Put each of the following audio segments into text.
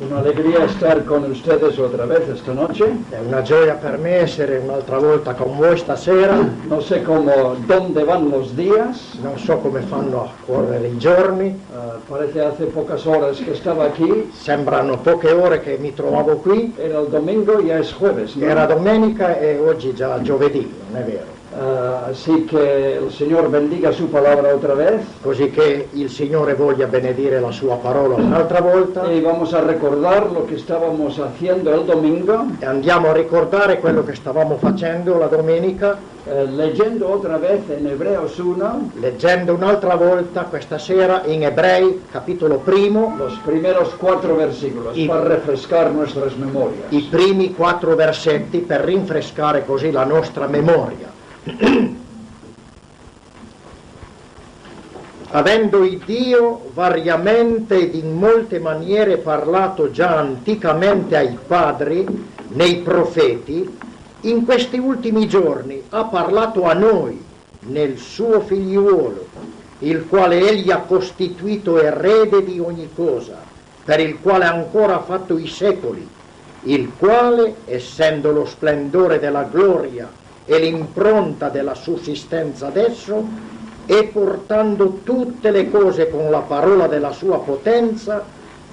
Un'allegria estar con ustedes otra vez esta noche. È una gioia per me essere un'altra volta con voi stasera. No sé dónde van los días. Non so come fanno a correre i giorni. Parece hace pocas horas que estaba aquí. Sembrano poche ore che mi trovavo qui. Era il domingo, ya es jueves, ¿no? Era domenica e oggi già giovedì, non è vero? Así que el Señor bendiga su palabra otra vez. Così che il Signore voglia benedire la sua parola un'altra volta. Y vamos a recordar lo que estábamos haciendo el domingo. E andiamo a ricordare quello che stavamo facendo la domenica. Leyendo otra vez en Hebreos 1. Leggendo un'altra volta questa sera in Ebrei, capitolo 1. Los primeros 4 versículos para refrescar nuestras memorias. I primi 4 versetti per rinfrescare così la nostra memoria. Avendo il Dio variamente ed in molte maniere parlato già anticamente ai padri, nei profeti, in questi ultimi giorni ha parlato a noi, nel suo figliuolo, il quale egli ha costituito erede di ogni cosa, per il quale ancora ha fatto i secoli, il quale, essendo lo splendore della gloria e l'impronta della sussistenza adesso, e portando tutte le cose con la parola della sua potenza,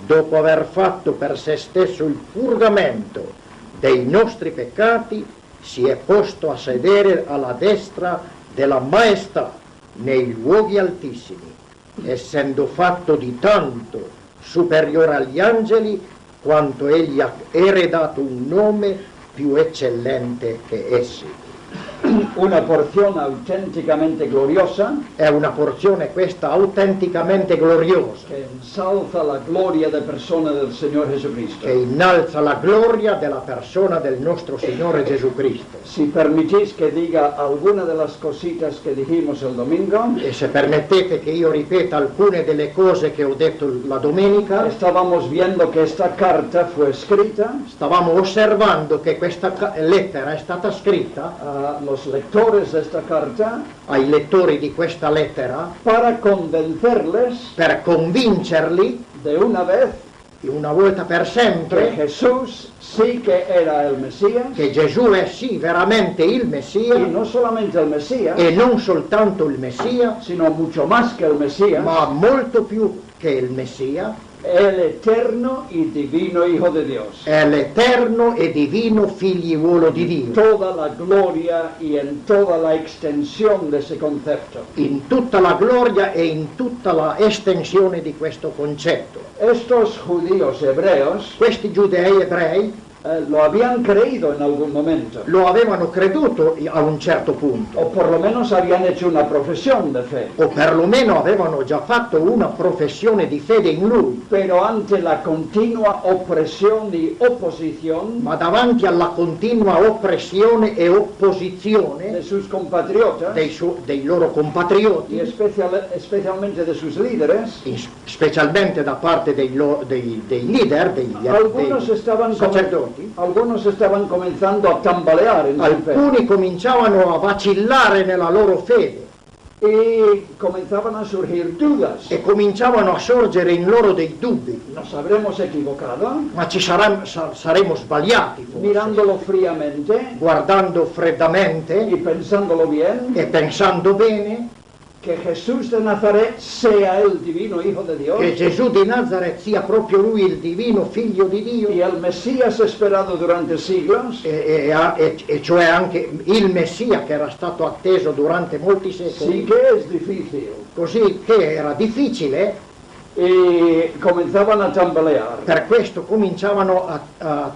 dopo aver fatto per se stesso il purgamento dei nostri peccati, si è posto a sedere alla destra della maestà nei luoghi altissimi, essendo fatto di tanto superiore agli angeli, quanto egli ha eredato un nome più eccellente che essi. Una porzione autenticamente gloriosa. È una porzione questa autenticamente gloriosa. Che ensalza la gloria de persona del Signore Jesucristo. Che innalza la gloria della persona del nostro Signore Gesù Cristo. Si permitís que diga alguna de las cositas que dijimos el domingo. E se permettete che io ripeta alcune delle cose che ho detto la domenica. Estábamos viendo que esta carta fue escrita. Stavamo osservando che questa lettera è stata scritta los lectores de esta carta, ai lettori di questa lettera, para convencerles, per convincerli de una vez, una volta per sempre, che Jesús sí que era el Mesías, che Gesù è sì veramente il Messia, y no solamente el Mesías, e non soltanto il Messia, sino mucho más que el Mesías, ma molto più che il Messia, el eterno y divino Hijo de Dios. È l'eterno e divino figliuolo di Dio. Toda la gloria y en toda la extensión de ese concepto. In tutta la gloria e in tutta la estensione di questo concetto. Estos judíos hebreos, questi giudei ebrei, lo habían creído en algún momento. Lo avevano creduto a un certo punto. O por lo menos habían hecho una profesión de fe. O perlomeno avevano già fatto una professione di fede in Lui. Pero ante la continua opresión y oposición, ma davanti alla continua oppressione e opposizione de sus compatriotas, dei loro compatrioti, y especialmente de sus líderes, specialmente da parte dei leader, dei sacerdoti, algunos estaban comenzando a tambalear en su fe. Alcuni cominciavano a vacillare nella loro fede. E cominciaban a surgir dudas. E cominciavano a sorgere in loro dei dubbi. Nos habremos equivocado? Ma ci saremo sbagliati forse. Mirándolo fríamente. Guardando freddamente. Y pensándolo bien. E pensando bene. Que Jesús de Nazaret sea el divino Hijo de Dios. Che Gesù di Nazareth sia proprio lui il divino figlio di Dio. Y el Mesías esperado durante siglos. E cioè anche il Messia che era stato atteso durante molti secoli. Sí que es difícil. Così che era difficile. E comenzavano a tambalear. Per questo cominciavano a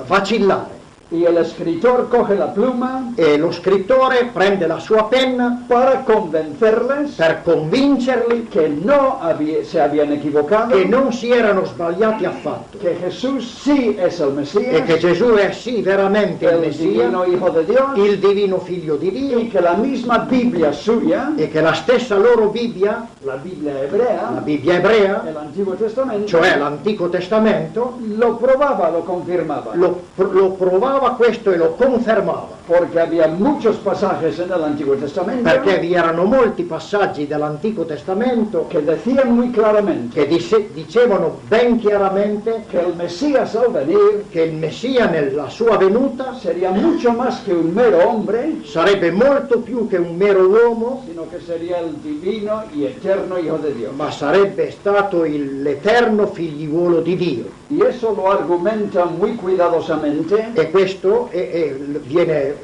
vacillare. Y el escritor coge la pluma e lo scrittore prende la sua penna para convencerles per convincerli che no se habían equivocado, che non si erano sbagliati affatto, che Jesús sí es el Mesías e che Gesù è sì veramente il Messia, divino Hijo de Dios, il divino figlio di Dio, y que la misma Biblia suya, e che la stessa loro Bibbia, la Biblia hebrea, el Antiguo Testamento, cioè l'Antico Testamento, lo probava, lo confermava. Lo provava affermava questo e lo confermava, porque había muchos pasajes en el Antiguo Testamento perché vi erano molti passaggi dell'Antico Testamento que decían muy claramente che dicevano ben chiaramente que el Mesías al venir che il Messia nella sua venuta sería mucho más que un mero hombre, sarebbe molto più che un mero uomo, sino que sería el divino y eterno Hijo de Dios. ma sarebbe stato l'eterno figliuolo di Dio. Y eso lo argumenta muy cuidadosamente E questo viene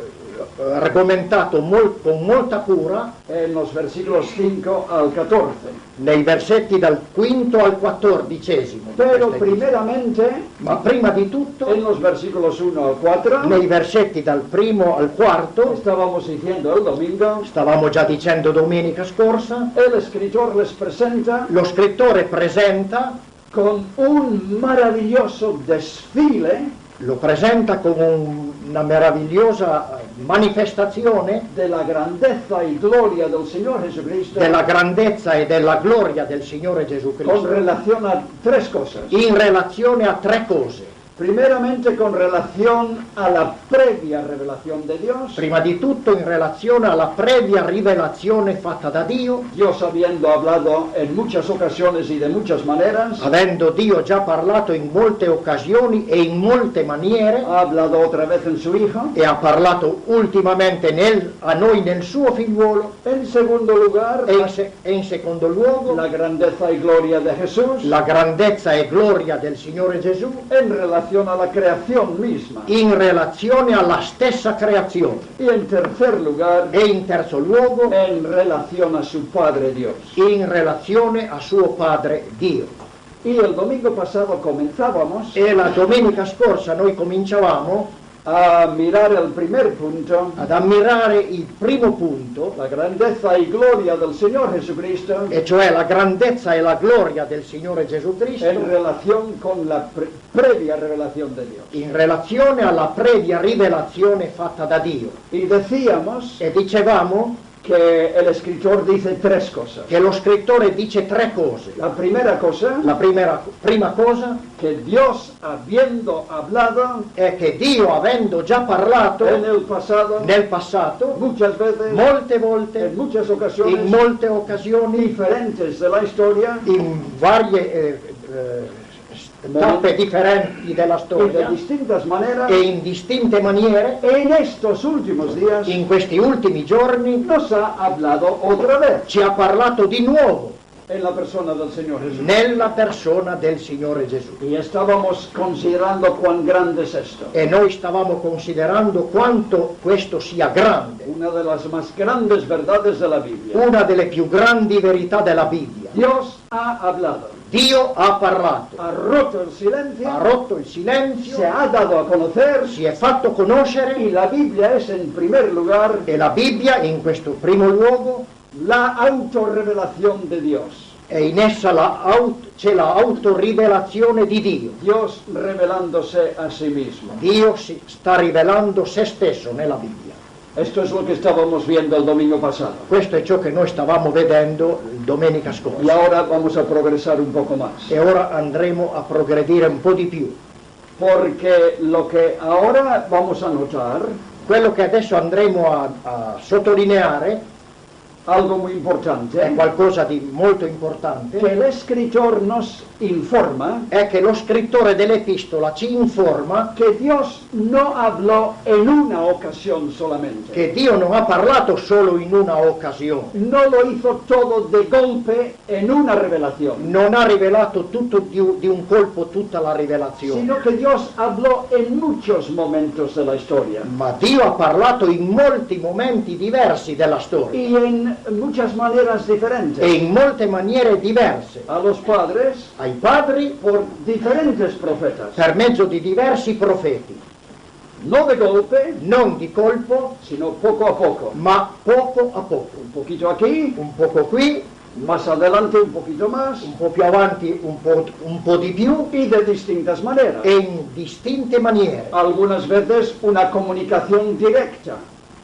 argomentato con molta cura en los versículos 5 al 14. nei versetti dal quinto al 14. Pero primeramente Ma prima di tutto, en los versículos 1 al 4, nei versetti dal primo al quarto, estábamos diciendo el domingo, stavamo già dicendo domenica scorsa, el escritor les presenta lo scrittore presenta, con un maravilloso desfile lo presenta con una meravigliosa manifestazione della grandezza y gloria del Señor Jesucristo della grandezza e della gloria del Signore Gesù con Cristo relación a tres cosas. in relazione a tre cose. Primeramente con relación a la previa revelación de Dios, Prima di tutto in relazione alla previa rivelazione fatta da Dio, Dios habiendo hablado en muchas ocasiones y de muchas maneras, avendo Dio già parlato in molte occasioni e in molte maniere, ha hablado otra vez en su Hijo. e ha parlato ultimamente a noi nel suo figliuolo, En segundo lugar, e in secondo luogo la grandeza y gloria de Jesús la grandezza e gloria del Signore Gesù en relación a la creación misma. in relazione alla stessa creazione, Y en tercer lugar, e in terzo luogo en relación a su Padre Dios. in relazione a suo Padre Dio. Y el domingo pasado comenzábamos E la domenica scorsa noi cominciavamo a mirar el primer punto, ad ammirare il primo punto, la grandeza y gloria del Señor Jesucristo e cioè la grandezza e la gloria del Signore Gesù Cristo en relación con la previa revelación de Dios. in relazione alla previa rivelazione fatta da Dio. Y decíamos E dicevamo que el escritor dice tres cosas. che lo scrittore dice tre cose. La primera cosa, La prima cosa que Dios habiendo hablado è che Dio, avendo già parlato en el pasado, nel passato, muchas veces, molte volte, en muchas in ocasiones molte occasioni, diferentes de la historia in varie tappe differenti della y de storia distintas maneras, e in distinte maniere, en estos últimos días in questi ultimi giorni nos ha hablado otra vez ci ha parlato di nuovo en la persona del Señor Jesús. nella persona del Signore Gesù. Y estábamos considerando cuán grande es esto. E noi stavamo considerando quanto questo sia grande, Una de las más grandes verdades de la Biblia. una delle più grandi verità della Bibbia. Dios ha hablado, Dio ha parlato, ha roto el silencio, ha rotto il se silenzio, ha dado a conocer, si è fatto conoscere, y la Biblia es en primer lugar e la Bibbia in questo primo luogo la autorrevelación de Dios. e in essa c'è la autorivelazione di Dio. Dios revelándose a sí mismo. Dio si sta rivelando se stesso nella Bibbia. Esto es lo que estábamos viendo el domingo pasado. Questo è ciò che noi stavamo vedendo domenica Y scorsa. ahora vamos a progresar un poco más. E ora andremo a progredire un po' di più. Porque lo que ahora vamos a notar, Quello che adesso andremo a sottolineare algo muy è importante, qualcosa di molto importante, que el escritor nos informa è che lo scrittore dell'epistola ci informa que Dios no habló en una ocasión solamente. che Dio non ha parlato solo in una occasione, No lo hizo todo de golpe en una revelación, non ha rivelato tutto di un colpo tutta la rivelazione, sino que Dios habló en muchos momentos de la historia ma Dio ha parlato in molti momenti diversi della storia y en muchas maneras e diferentes. in molte maniere diverse A los padres ai padri por diferentes profetas, per mezzo di diversi profeti, no de golpe, non di colpo, sino poco a poco. ma poco a poco, Un poquito aquí, un poco qui, más adelante un poquito más, un po' più avanti, un po' di più, y de distintas maneras. e in distinte maniere. Algunas veces una comunicación directa,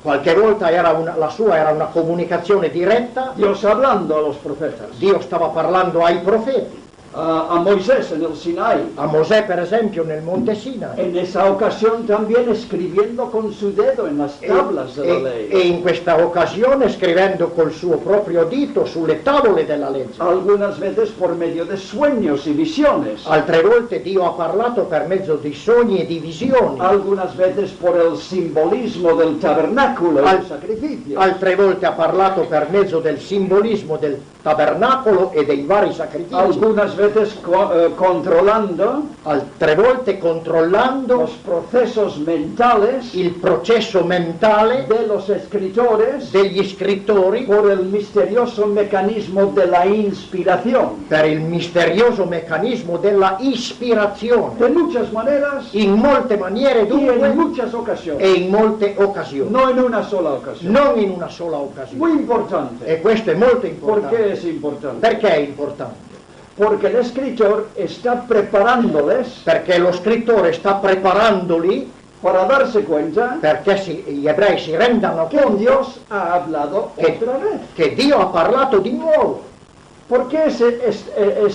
Qualche volta la sua era una comunicazione diretta, Dios hablando a los profetas. Dio stava parlando ai profeti, a Moisés en el Sinaí. a Mosè per esempio nel Monte Sinai. En esa ocasión también escribiendo con su dedo en las tablas de la E ley. in questa occasione scrivendo col suo proprio dito sulle tavole della legge. Algunas veces por medio de sueños y visiones. Altre volte Dio ha parlato per mezzo di sogni e di visioni. Algunas veces por el simbolismo del tabernáculo y del sacrificio. Altre volte ha parlato per mezzo del simbolismo del tabernacolo e dei vari sacrifici. Algunas veces controlando Altre volte controllando los procesos mentales il processo mentale de los escritores degli scrittori por el misterioso mecanismo de la inspiración. per il misterioso meccanismo della ispirazione. De muchas maneras In molte maniere y en dunque muchas ocasiones. e in molte occasioni, No en una sola ocasión. non in una sola occasione. Muy importante. E questo è molto ¿Por importante. qué es importante? Perché è importante? Porque el escritor está preparándoles Perché lo scrittore sta preparandoli para darse cuenta perché gli ebrei si rendano que conto Dios ha hablado che, otra vez. che Dio ha parlato di nuovo. ¿Por qué es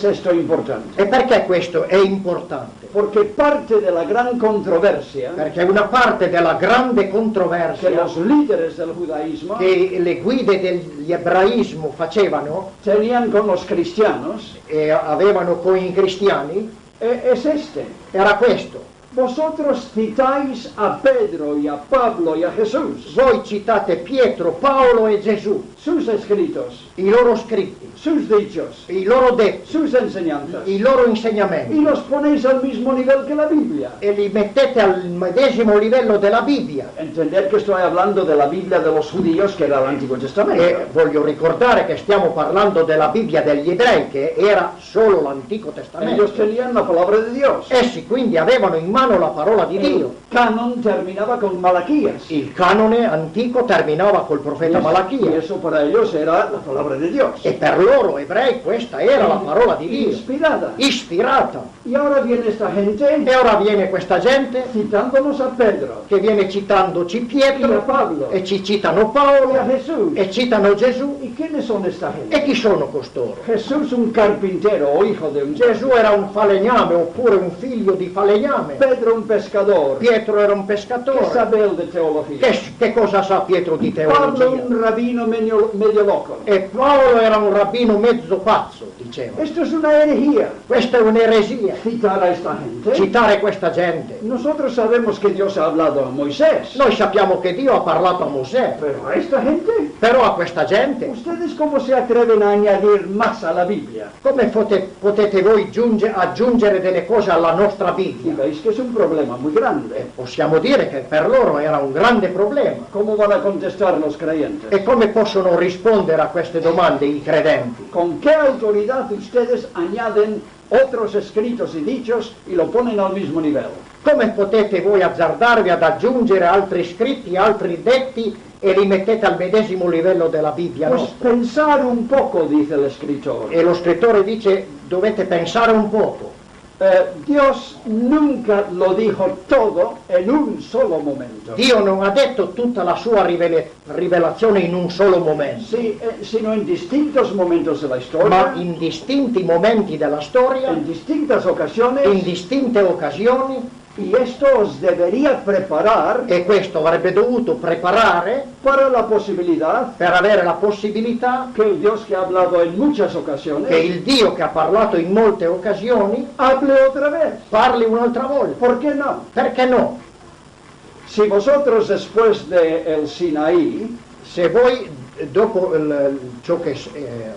esto importante? E perché questo è importante? Porque parte de la gran controversia Perché una parte della grande que controversia los líderes del judaísmo che le guide dell'ebraismo facevano tenían con los cristianos e avevano con i cristiani es este. era questo. Vosotros citáis a Pedro y a Pablo y a Jesús, Voi citate Pietro, Paolo e Gesù, sus escritos, i loro scritti, sus dichos, i loro detti, sus enseñanzas, i loro y insegnamenti los ponéis al mismo nivel que la Biblia. e li mettete al medesimo livello della Bibbia. Entender que estoy hablando de la Biblia de los judíos, que era el Antiguo Testamento. E voglio ricordare che stiamo parlando della Bibbia degli ebrei, che era solo l'Antico Testamento. Ellos tenían la palabra de Dios. Essi quindi avevano in mano la parola di El Dio. canon terminaba con Malaquías. Il canone antico terminava col profeta Y Malachia. eso para ellos era la palabra de Dios. E per loro ebrei questa era la parola di Dio, Inspirada. ispirata. Y ahora viene esta gente E ora viene questa gente citándonos a Pedro che viene citandoci y a Pietro Pablo e ci citano y a Paolo Jesús. e citano Gesù. ¿Y quiénes son esta E gente? chi sono costoro? Jesús, un carpintero o hijo de un Gesù era un falegname oppure un figlio di falegname. Pedro, un pescador. Pietro era un ¿Qué pescatore. sabe él de teología? Che cosa sa Pietro di Pablo, teologia? un rabino medio loco. E Paolo era un rabbino mezzo pazzo, diceva. Esto es una herejía. Questa è un'eresia, Citar a esta gente. citare questa gente. Nosotros sabemos que Dios ha hablado a Moisés, Noi sappiamo che Dio ha parlato a Mosè, pero a esta gente, però a questa gente, ¿ustedes cómo se atreven a añadir más a la Biblia? come potete voi aggiungere delle cose alla nostra Y Bibbia? veis que es un problema muy grande. Possiamo dire che per loro era un grande problema. ¿Cómo van a contestar los creyentes? E come possono rispondere a queste domande i credenti? ¿Con qué autoridad ustedes añaden otros escritos y dichos y lo ponen al mismo nivel? Come potete voi azzardarvi ad aggiungere altri scritti, altri detti e li mettete al medesimo livello della Bibbia Pues nostra? pensar un poco, dice el escritor. E lo scrittore dice dovete pensare un poco. Dios nunca lo dijo todo en un solo momento, Dio non ha detto tutta la sua rivelazione in un solo momento, sí, sino en distintos momentos de la historia, ma in distinti momenti della storia, en distintas ocasiones, in distinte occasioni, y esto os debería preparar e questo avrebbe dovuto preparare para la posibilidad per avere la possibilità que el Dios que ha hablado en muchas ocasiones che il Dio che ha parlato in molte occasioni hable otra vez. parli un'altra volta. ¿Por qué no? Perché no? Si vosotros después del Sinaí Se voi dopo ciò che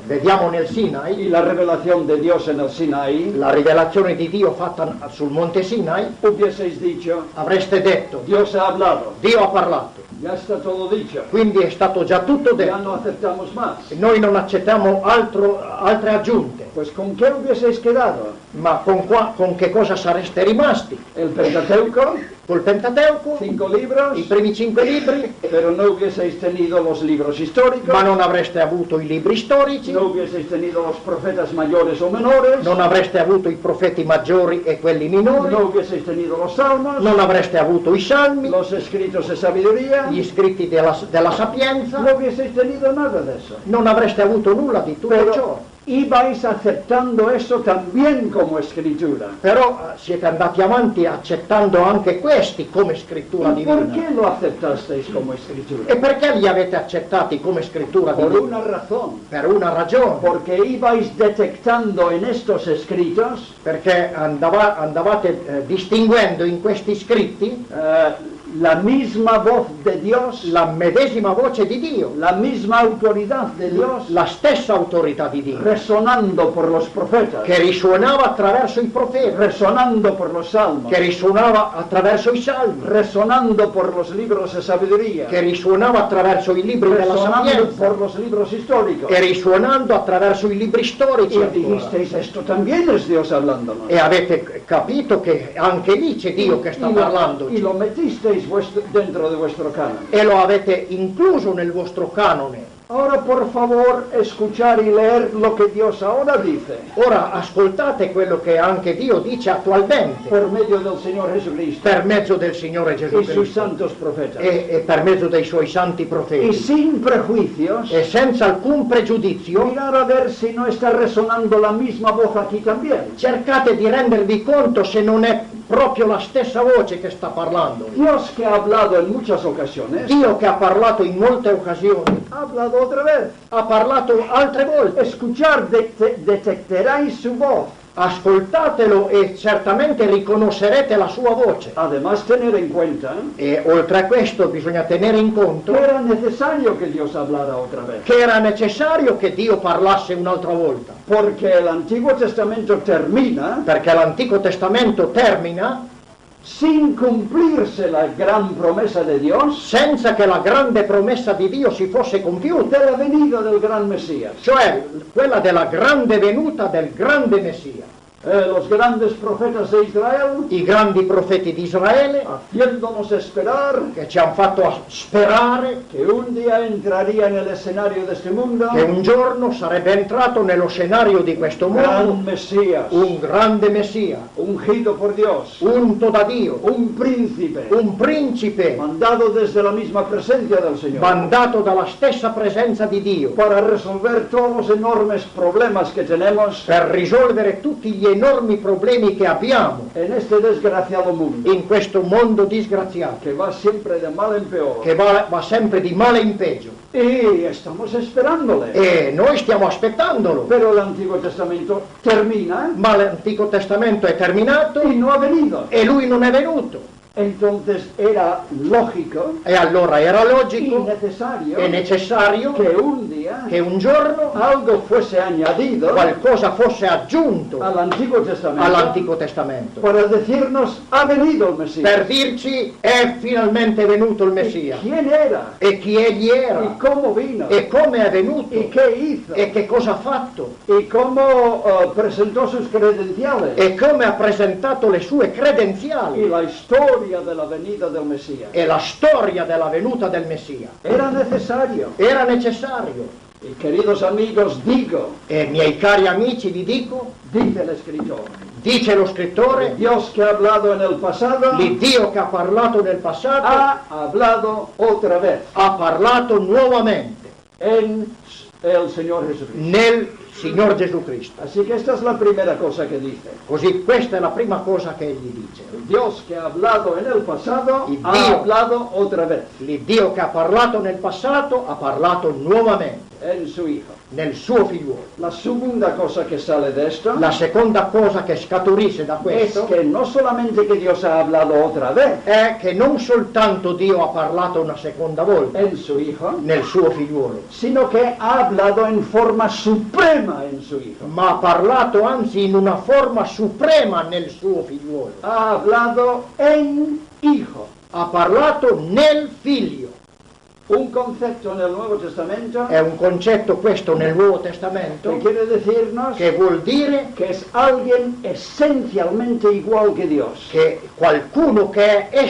vediamo nel Sinai, y la revelación de Dios en el Sinaí la rivelazione di Dio fatta sul monte Sinai, hubieseis dicho, avreste detto Dios ha hablado, Dio ha parlato, ya está todo dicho, quindi è stato già tutto ya detto. no aceptamos más. E noi non accettiamo altre aggiunte, Pues ¿con qué hubieseis quedado? ma con che cosa sareste rimasti? El Pentateuco, Col Pentateuco, 5 libros, i primi 5 libri, pero no hubieseis tenido los libros históricos, ma non avreste avuto i libri storici, no hubieseis tenido los profetas mayores o menores, non avreste avuto i profeti maggiori e quelli minori, no hubieseis tenido los salmos, non avreste avuto i salmi, los escritos de sabiduría, gli scritti della sapienza, no hubieseis tenido nada de eso. non avreste avuto nulla di tutto ciò. ibais aceptando eso también como escritura. Però siete andati avanti accettando anche questi come scrittura ¿Y por divina. qué lo aceptasteis como escritura? E perché li avete accettati come scrittura Por divina? una razón. Per una ragione, Porque ibais detectando en estos escritos perché andavate distinguendo in questi scritti la misma voz de Dios, la medesima voce di Dio, la misma autoridad de Dios, la stessa autorità di Dio, resonando por los profetas, che risuonava attraverso i profeti, resonando por los salmos, che risuonava attraverso i salmi, resonando por los libros de sabiduría, che risuonava attraverso i libri della resonando sapienza por los libros históricos. e risuonando attraverso i libri storici. Y ancora. dijisteis, esto también es Dios hablándonos. E avete capito che anche lì c'è Dio che sta parlando. Y lo metisteis dentro de vuestro canon. E lo avete incluso nel vostro canone. Ahora, por favor, escuchar y leer lo que Dios ahora dice, Ora ascoltate quello che anche Dio dice attualmente por medio del Señor Jesucristo per mezzo del Signore Gesù y sus Cristo santos profetas. e per mezzo dei suoi santi Y profeti. sin prejuicios, E senza alcun pregiudizio mirar a ver si no está resonando la misma voz aquí también. cercate di rendervi conto se non è proprio la stessa voce che sta parlando. Dios, que ha hablado en muchas ocasiones, Dio che ha parlato in molte occasioni, ha hablado otra vez. ha parlato altre volte. Escuchar, detectaréis su voz. Ascoltatelo e certamente riconoscerete la sua voce. Además, tener en cuenta E oltre a questo bisogna tenere in conto que era necesario que Dios hablara otra vez. che era necessario che Dio parlasse un'altra volta, Porque el Antiguo Testamento termina perché l'Antico Testamento termina sin cumplirse la gran promesa de Dios senza che la grande promessa di Dio si fosse compiuta, de la venida del gran Mesías. cioè quella della grande venuta del grande Messia. Los grandes profetas de Israel, I grandi profeti di Israele haciéndonos esperar che ci hanno fatto sperare que un día entraría en el escenario de este mundo che un giorno sarebbe entrato nello scenario di questo un gran mondo Mesías, un grande Messia, ungido por Dios, unto da Dio, un príncipe, un principe mandado desde la misma presencia del Señor, mandato dalla stessa presenza di Dio para resolver todos los enormes problemas que tenemos per risolvere tutti gli enormi problemi che abbiamo en este desgraciado mundo, in questo mondo disgraziato, que va siempre de mal en peor. che va sempre di male in peggio. Y estamos esperándole. E noi stiamo aspettandolo, Pero el Antiguo Testamento termina ma l'Antico Testamento è terminato y no ha venido. e lui non è venuto. Entonces era lógico E allora era y logico necesario e necessario que un día che un giorno algo fuese añadido qualcosa fosse aggiunto al Antiguo Testamento all'Antico Testamento para decirnos, ha venido el Mesías. per dirci è finalmente venuto il Messia ¿Quién era? e chi egli ¿Y era cómo vino? e come è venuto ¿Y qué hizo? e che cosa ha fatto ¿Y cómo presentó sus credenciales? e come ha presentato le sue Y credenziali la historia de la venida del Mesías. e la storia della venuta del Messia. Era necesario. Era necessario. Y queridos amigos, digo, E miei cari amici vi dico, dice el escritor, dice lo scrittore, Dios que ha hablado en el pasado, l'Iddio che ha parlato nel passato ha hablado otra vez ha parlato nuovamente en el Señor Jesucristo. nel Signor Gesù Cristo. Así que esta es la primera cosa que dice. Così questa è la prima cosa che egli dice. Dios que ha hablado en el pasado, Y ha Dio. hablado otra vez L'Iddio che ha parlato nel passato ha parlato nuovamente en su Hijo. nel suo figliuolo. La segunda cosa que sale de esto La seconda cosa che scaturisce da es questo que no solamente que Dios ha hablado otra vez è che non soltanto Dio ha parlato una seconda volta en su Hijo, nel suo figliuolo, sino que ha hablado en forma suprema en su Hijo. ma ha parlato anzi in una forma suprema nel suo figliuolo. Ha hablado en Hijo. Ha parlato nel figlio. Un concepto en el Nuevo Testamento È un concetto questo nel Nuovo Testamento que quiere decirnos che vuol dire que es alguien esencialmente igual que Dios. che qualcuno che è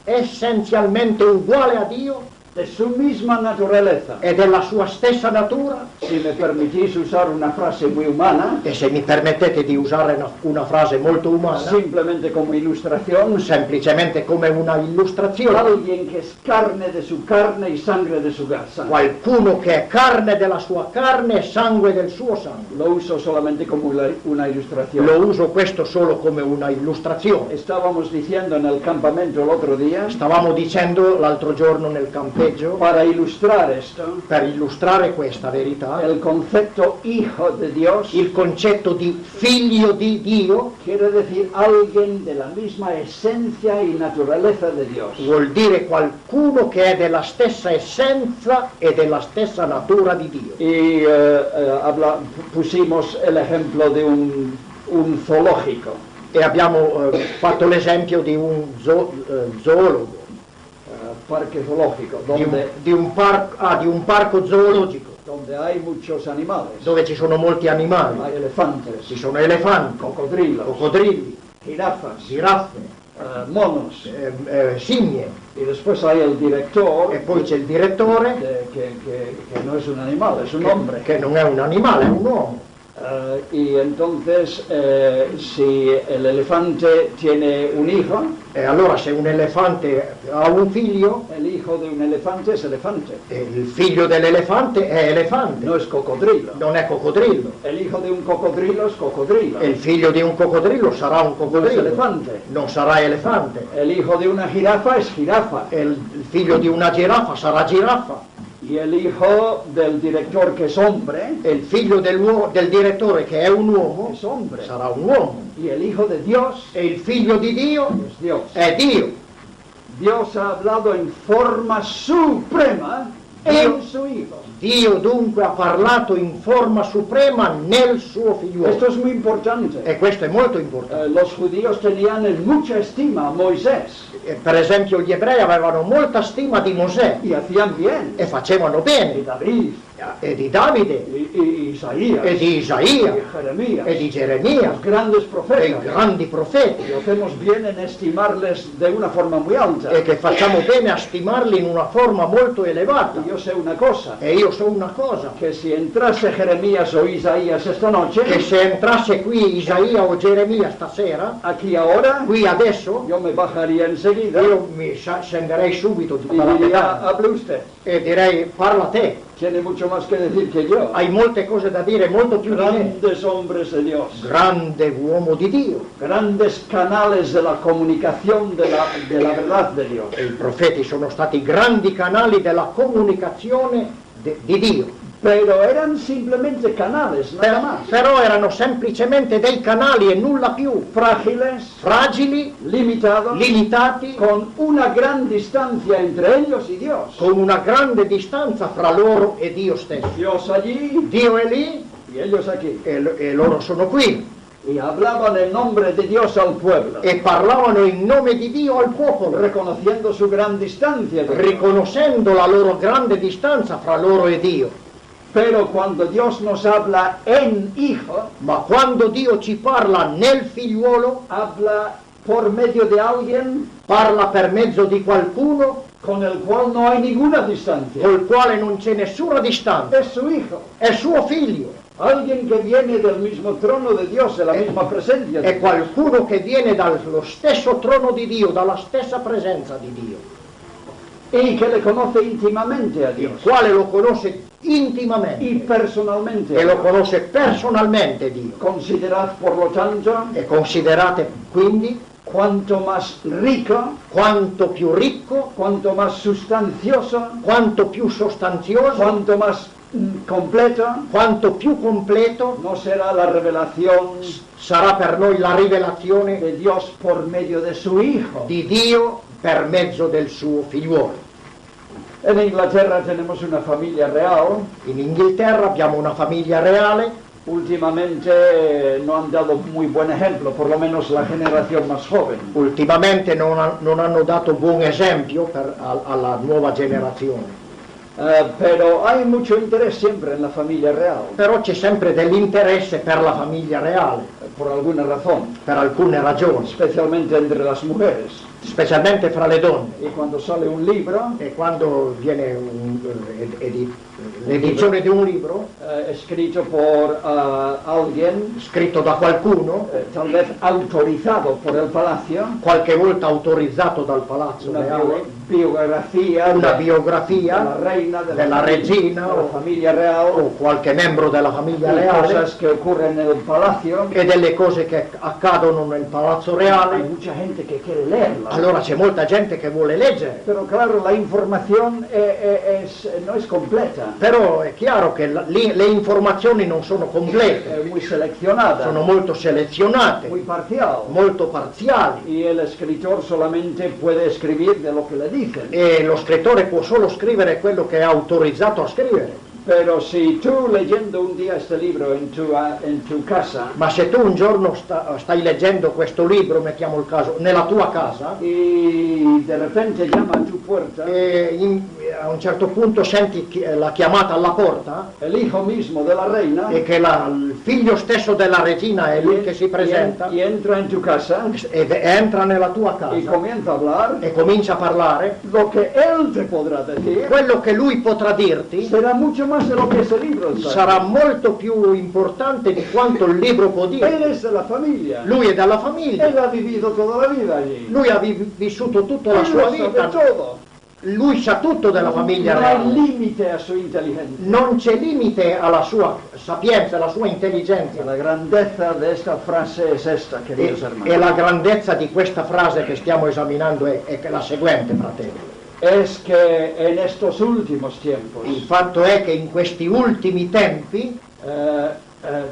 essenzialmente uguale a Dio de su misma naturaleza. e della sua stessa natura. Si me permitís usar una frase muy humana, E se mi permettete di usare una frase molto umana, simplemente como ilustración, semplicemente come una illustrazione, alguien que es carne de su carne y sangre de su sangre. qualcuno che è carne della sua carne e sangue del suo sangue. Lo uso solamente como una ilustración. Lo uso questo solo come una illustrazione. Estábamos diciendo en el campamento el otro día, Stavamo dicendo l'altro giorno nel campeggio, para ilustrar esto, per illustrare questa verità, el concepto hijo de Dios il concetto di figlio di Dio quiere decir alguien de la misma esencia y naturaleza de Dios. vuol dire qualcuno che è della stessa essenza e della stessa natura di Dio. Y pusimos el ejemplo de un zoológico, E abbiamo fatto l'esempio di un zoologo, parque zoológico, di un parco zoologico, donde hay muchos animales. dove ci sono molti animali. Hay elefantes, Ci sono elefanti, cocodrilos, coccodrilli, jirafas, giraffe, monos. scimmie, Y después hay el director, e poi c'è il direttore que no es un animal, es un hombre. che non è un animale, è un uomo. Y entonces, si el elefante tiene un hijo, E allora se un elefante ha un figlio, el hijo de un elefante es elefante, il figlio dell'elefante è elefante, no es cocodrilo. non è coccodrillo. El hijo de un cocodrilo es cocodrilo, E il figlio di un coccodrillo sarà un no es coccodrillo, elefante. non sarà elefante. El hijo de una jirafa es jirafa. E il figlio di una giraffa sarà giraffa. Y el hijo del director, que es hombre, E il figlio del direttore che è un uomo es hombre. sarà un uomo. Y el hijo de Dios E il figlio di Dio es Dios. è Dio. Dios ha hablado en forma suprema en su hijo. Dio dunque ha parlato in forma suprema nel suo figliuolo. Esto es muy importante. E questo è molto importante. Los judíos tenían en mucha estima a Moisés Per esempio gli ebrei avevano molta stima di Mosè y hacían bien. e facevano Y bene, David, e di Davide, y Isaías, e di Isaia, y Jeremías, e di Geremia, los grandes e i profetas. grandi profeti, Y hacemos bien en estimarles de una forma muy alta. e che facciamo bene a stimarli in una forma molto elevata. Y yo sé una cosa, E io so una cosa, que si entrase Jeremías o Isaías esta noche, che se entrasse qui Isaia o Geremia stasera, aquí ahora, qui adesso, yo me bajaría enseguida io mi scenderei subito y dalla diría, pedana hable usted. e direi parla te, Tiene mucho más que decir que yo. hai molte cose da dire, molto più di me. Grandes hombres de Dios, Grande uomo di Dio. grandes canales de la comunicación de la verdad de Dios. E i profeti sono stati grandi canali della comunicazione di Dio. Pero eran simplemente canales, nada más. Però erano semplicemente dei canali e nulla più. Frágiles, Fragili, limitados, limitati, con una gran distancia entre ellos y Dios. con una grande distanza fra loro e Dio stesso. Dios allí Dio è lì y ellos aquí. e loro sono qui. Y hablaban en nombre de Dios al pueblo, E parlavano in nome di Dio al popolo, reconociendo su gran distancia de Dios. riconoscendo la loro grande distanza fra loro e Dio. Pero cuando Dios nos habla en Hijo, Ma quando Dio ci parla nel figliuolo, habla por medio de alguien parla per mezzo di qualcuno con el cual no hay ninguna distancia. col quale non c'è nessuna distanza. Es su Hijo. È suo figlio, Alguien que viene del mismo trono de Dios, de la misma presencia de è Dios. qualcuno che viene dallo stesso trono di Dio, dalla stessa presenza di Dio, Y que le conoce íntimamente a il Dios. quale lo conosce intimamente Y personalmente. e a lo Dios. conosce personalmente Dio. Considerad, por lo tanto, E considerate quindi cuanto más rico, quanto più ricco, cuanto más sustancioso, quanto più sostanzioso, cuanto más completo, quanto più completo no será la revelación sarà per noi la rivelazione de Dios por medio de su Hijo. di Dio per mezzo del suo figliuolo. En Inglaterra tenemos una familia real. In Inghilterra abbiamo una famiglia reale, Últimamente no han dado muy buen ejemplo, por lo menos la generación más joven. ultimamente non hanno dato buon esempio alla nuova generazione, Pero hay mucho interés siempre en la familia real, però c'è sempre dell'interesse per la famiglia reale, por alguna razón, per alcune ragioni, especialmente entre las mujeres. specialmente fra le donne. Y cuando sale un libro E quando viene l'edizione di un libro escrito por alguien, scritto da qualcuno, tal vez autorizado por el palacio, qualche volta autorizzato dal palazzo una reale, biografía una de la biografia reina, della regina de la o familia real, qualche membro della famiglia y reale cosas que ocurren en el palacio. e delle cose che accadono nel palazzo Hay reale. mucha gente que quiere leerla. Allora c'è molta gente che vuole leggere, Pero claro, la información no es completa, però è chiaro che le informazioni non sono complete, es muy seleccionada, sono molto selezionate, muy parcial. molto parziali Y el escritor solamente puede escribir de lo que le dicen. e lo scrittore può solo scrivere quello che è autorizzato a scrivere. Pero si tú leyendo un día este libro en tu casa Ma se tu un giorno stai leggendo questo libro, mettiamo il caso, nella tua casa, y de repente llama a tu puerta e a un certo punto senti la chiamata alla porta el hijo mismo de la reina e che il figlio stesso della regina è lui che si presenta y entra en tu casa ed entra nella tua y casa comienza a hablar, e comincia a parlare, lo que él te podrá decir quello che lui potrà dirti será mucho más de lo que ese libro sarà molto più importante di quanto il libro può Él dire. es de la familia, Lui è dalla famiglia, él ha vivido toda la vida allí, lui ha vissuto tutta la él sua lo sabe vita, todo. lui sa tutto della famiglia No hay reale. límite a su inteligencia. Non c'è limite alla sua sapienza, alla sua intelligenza. La grandeza de esta frase es esta, queridos E hermanos. la grandezza di questa frase che stiamo esaminando è la seguente, fratelli. Es que en estos últimos tiempos Il fatto è che in questi ultimi tempi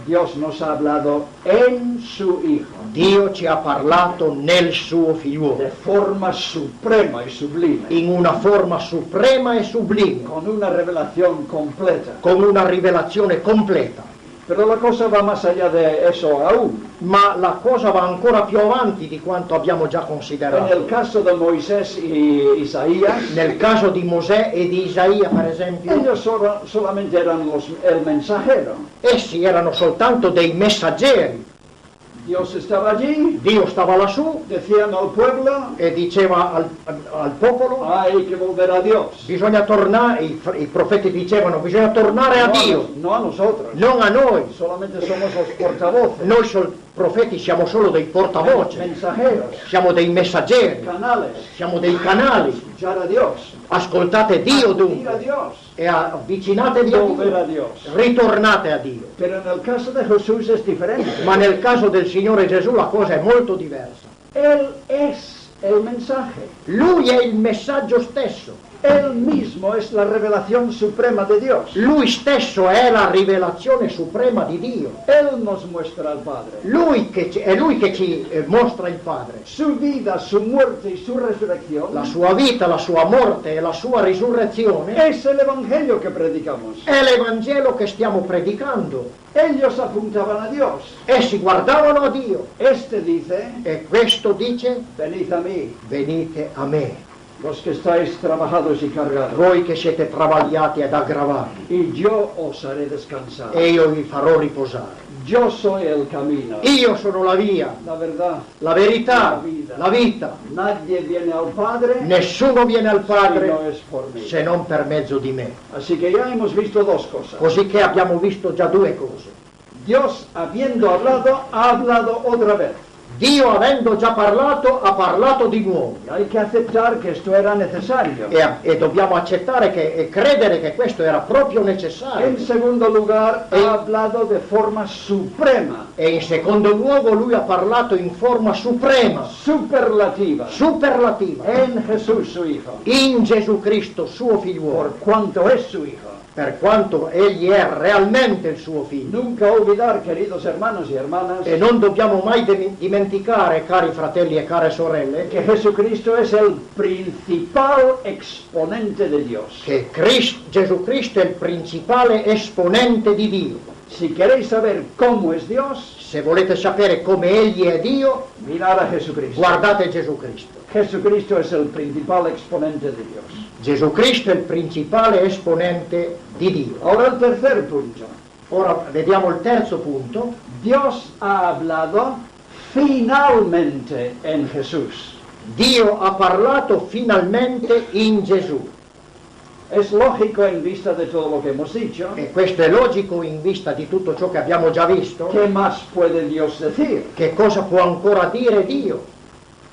Dios nos ha hablado en su Hijo Dio ci ha parlato nel suo de figliuolo, forma suprema y sublime, in una forma suprema e sublime, con una revelación completa. con una rivelazione completa. Pero la cosa va más allá de eso aún. Ma la cosa va ancora più avanti di quanto abbiamo già En el considerato. caso de Moisés y Isaías, Nel caso di Mosè e di Isaia, per esempio, ellos solamente eran el mensajero. essi erano soltanto dei messaggeri. Dios estaba allí, Dio stava lassù decían al pueblo, e diceva al popolo: hay que volver a Dios. bisogna tornare, i profeti dicevano bisogna tornare a Dio, No a nosotros, non a noi. solamente somos los portavoces, Noi profeti siamo solo dei portavoce, mensajeros, siamo dei messaggeri, canales, siamo dei canali. escuchar a Dios, Ascoltate Dio ir a dunque Dios, e avvicinatevi a volver a Dio, Dios. ritornate a Dio. Pero en el caso de Jesús es diferente. Ma nel caso del Signore Gesù la cosa è molto diversa. Él es el mensaje. Lui è il messaggio stesso, Él mismo es la revelación suprema de Dios. lui stesso è la rivelazione suprema di Dio. Él nos muestra al Padre. È lui che ci mostra il Padre. Su vida, su muerte y su resurrección La sua vita, la sua morte e la sua risurrezione es el Evangelio que predicamos. è l'Evangelo che stiamo predicando. Ellos apuntaban a Dios. Essi guardavano a Dio Este dice, e questo dice: venid a mí, venite a me, los que estáis trabajados y cargados, voi che siete travagliati ed aggravati, y yo os haré descansar. e io vi farò riposare. Yo soy el camino, Io sono la via, la verdad. la verità, la vita. Nadie viene al Padre Nessuno viene al si no Padre es por mí. se non per mezzo di me. Así que ya hemos visto dos cosas. Così che abbiamo visto già due cose. Dios, habiendo hablado, ha hablado otra vez. Dio, avendo già parlato, ha parlato di nuovo. Y hay que aceptar que esto era necesario. E dobbiamo accettare e credere che questo era proprio En necessario. segundo lugar, ha hablado de forma suprema, E in secondo luogo lui ha parlato in forma suprema, superlativa, superlativa, en Jesús su Hijo, in Gesù Cristo, suo figliuolo, por cuanto es su Hijo. per quanto egli è realmente il suo figlio. Nunca olvidar, queridos hermanos y hermanas, E non dobbiamo mai dimenticare, cari fratelli e care sorelle, que Jesucristo es el principal exponente de Dios. che Gesù Cristo è il principale esponente di Dio. Si queréis saber cómo es Dios, Se volete sapere come egli è Dio, mirad a Jesucristo. guardate Gesù Cristo. Jesucristo es el principal exponente de Dios. Gesù Cristo è il principale esponente di Dio. Ahora el tercer punto. Ora vediamo il terzo punto. Dios ha hablado finalmente en Jesús. Dio ha parlato finalmente in Gesù. Es lógico en vista de todo lo que hemos dicho. E questo è logico in vista di tutto ciò che abbiamo già visto. ¿Qué más puede Dios decir? Che cosa può ancora dire Dio?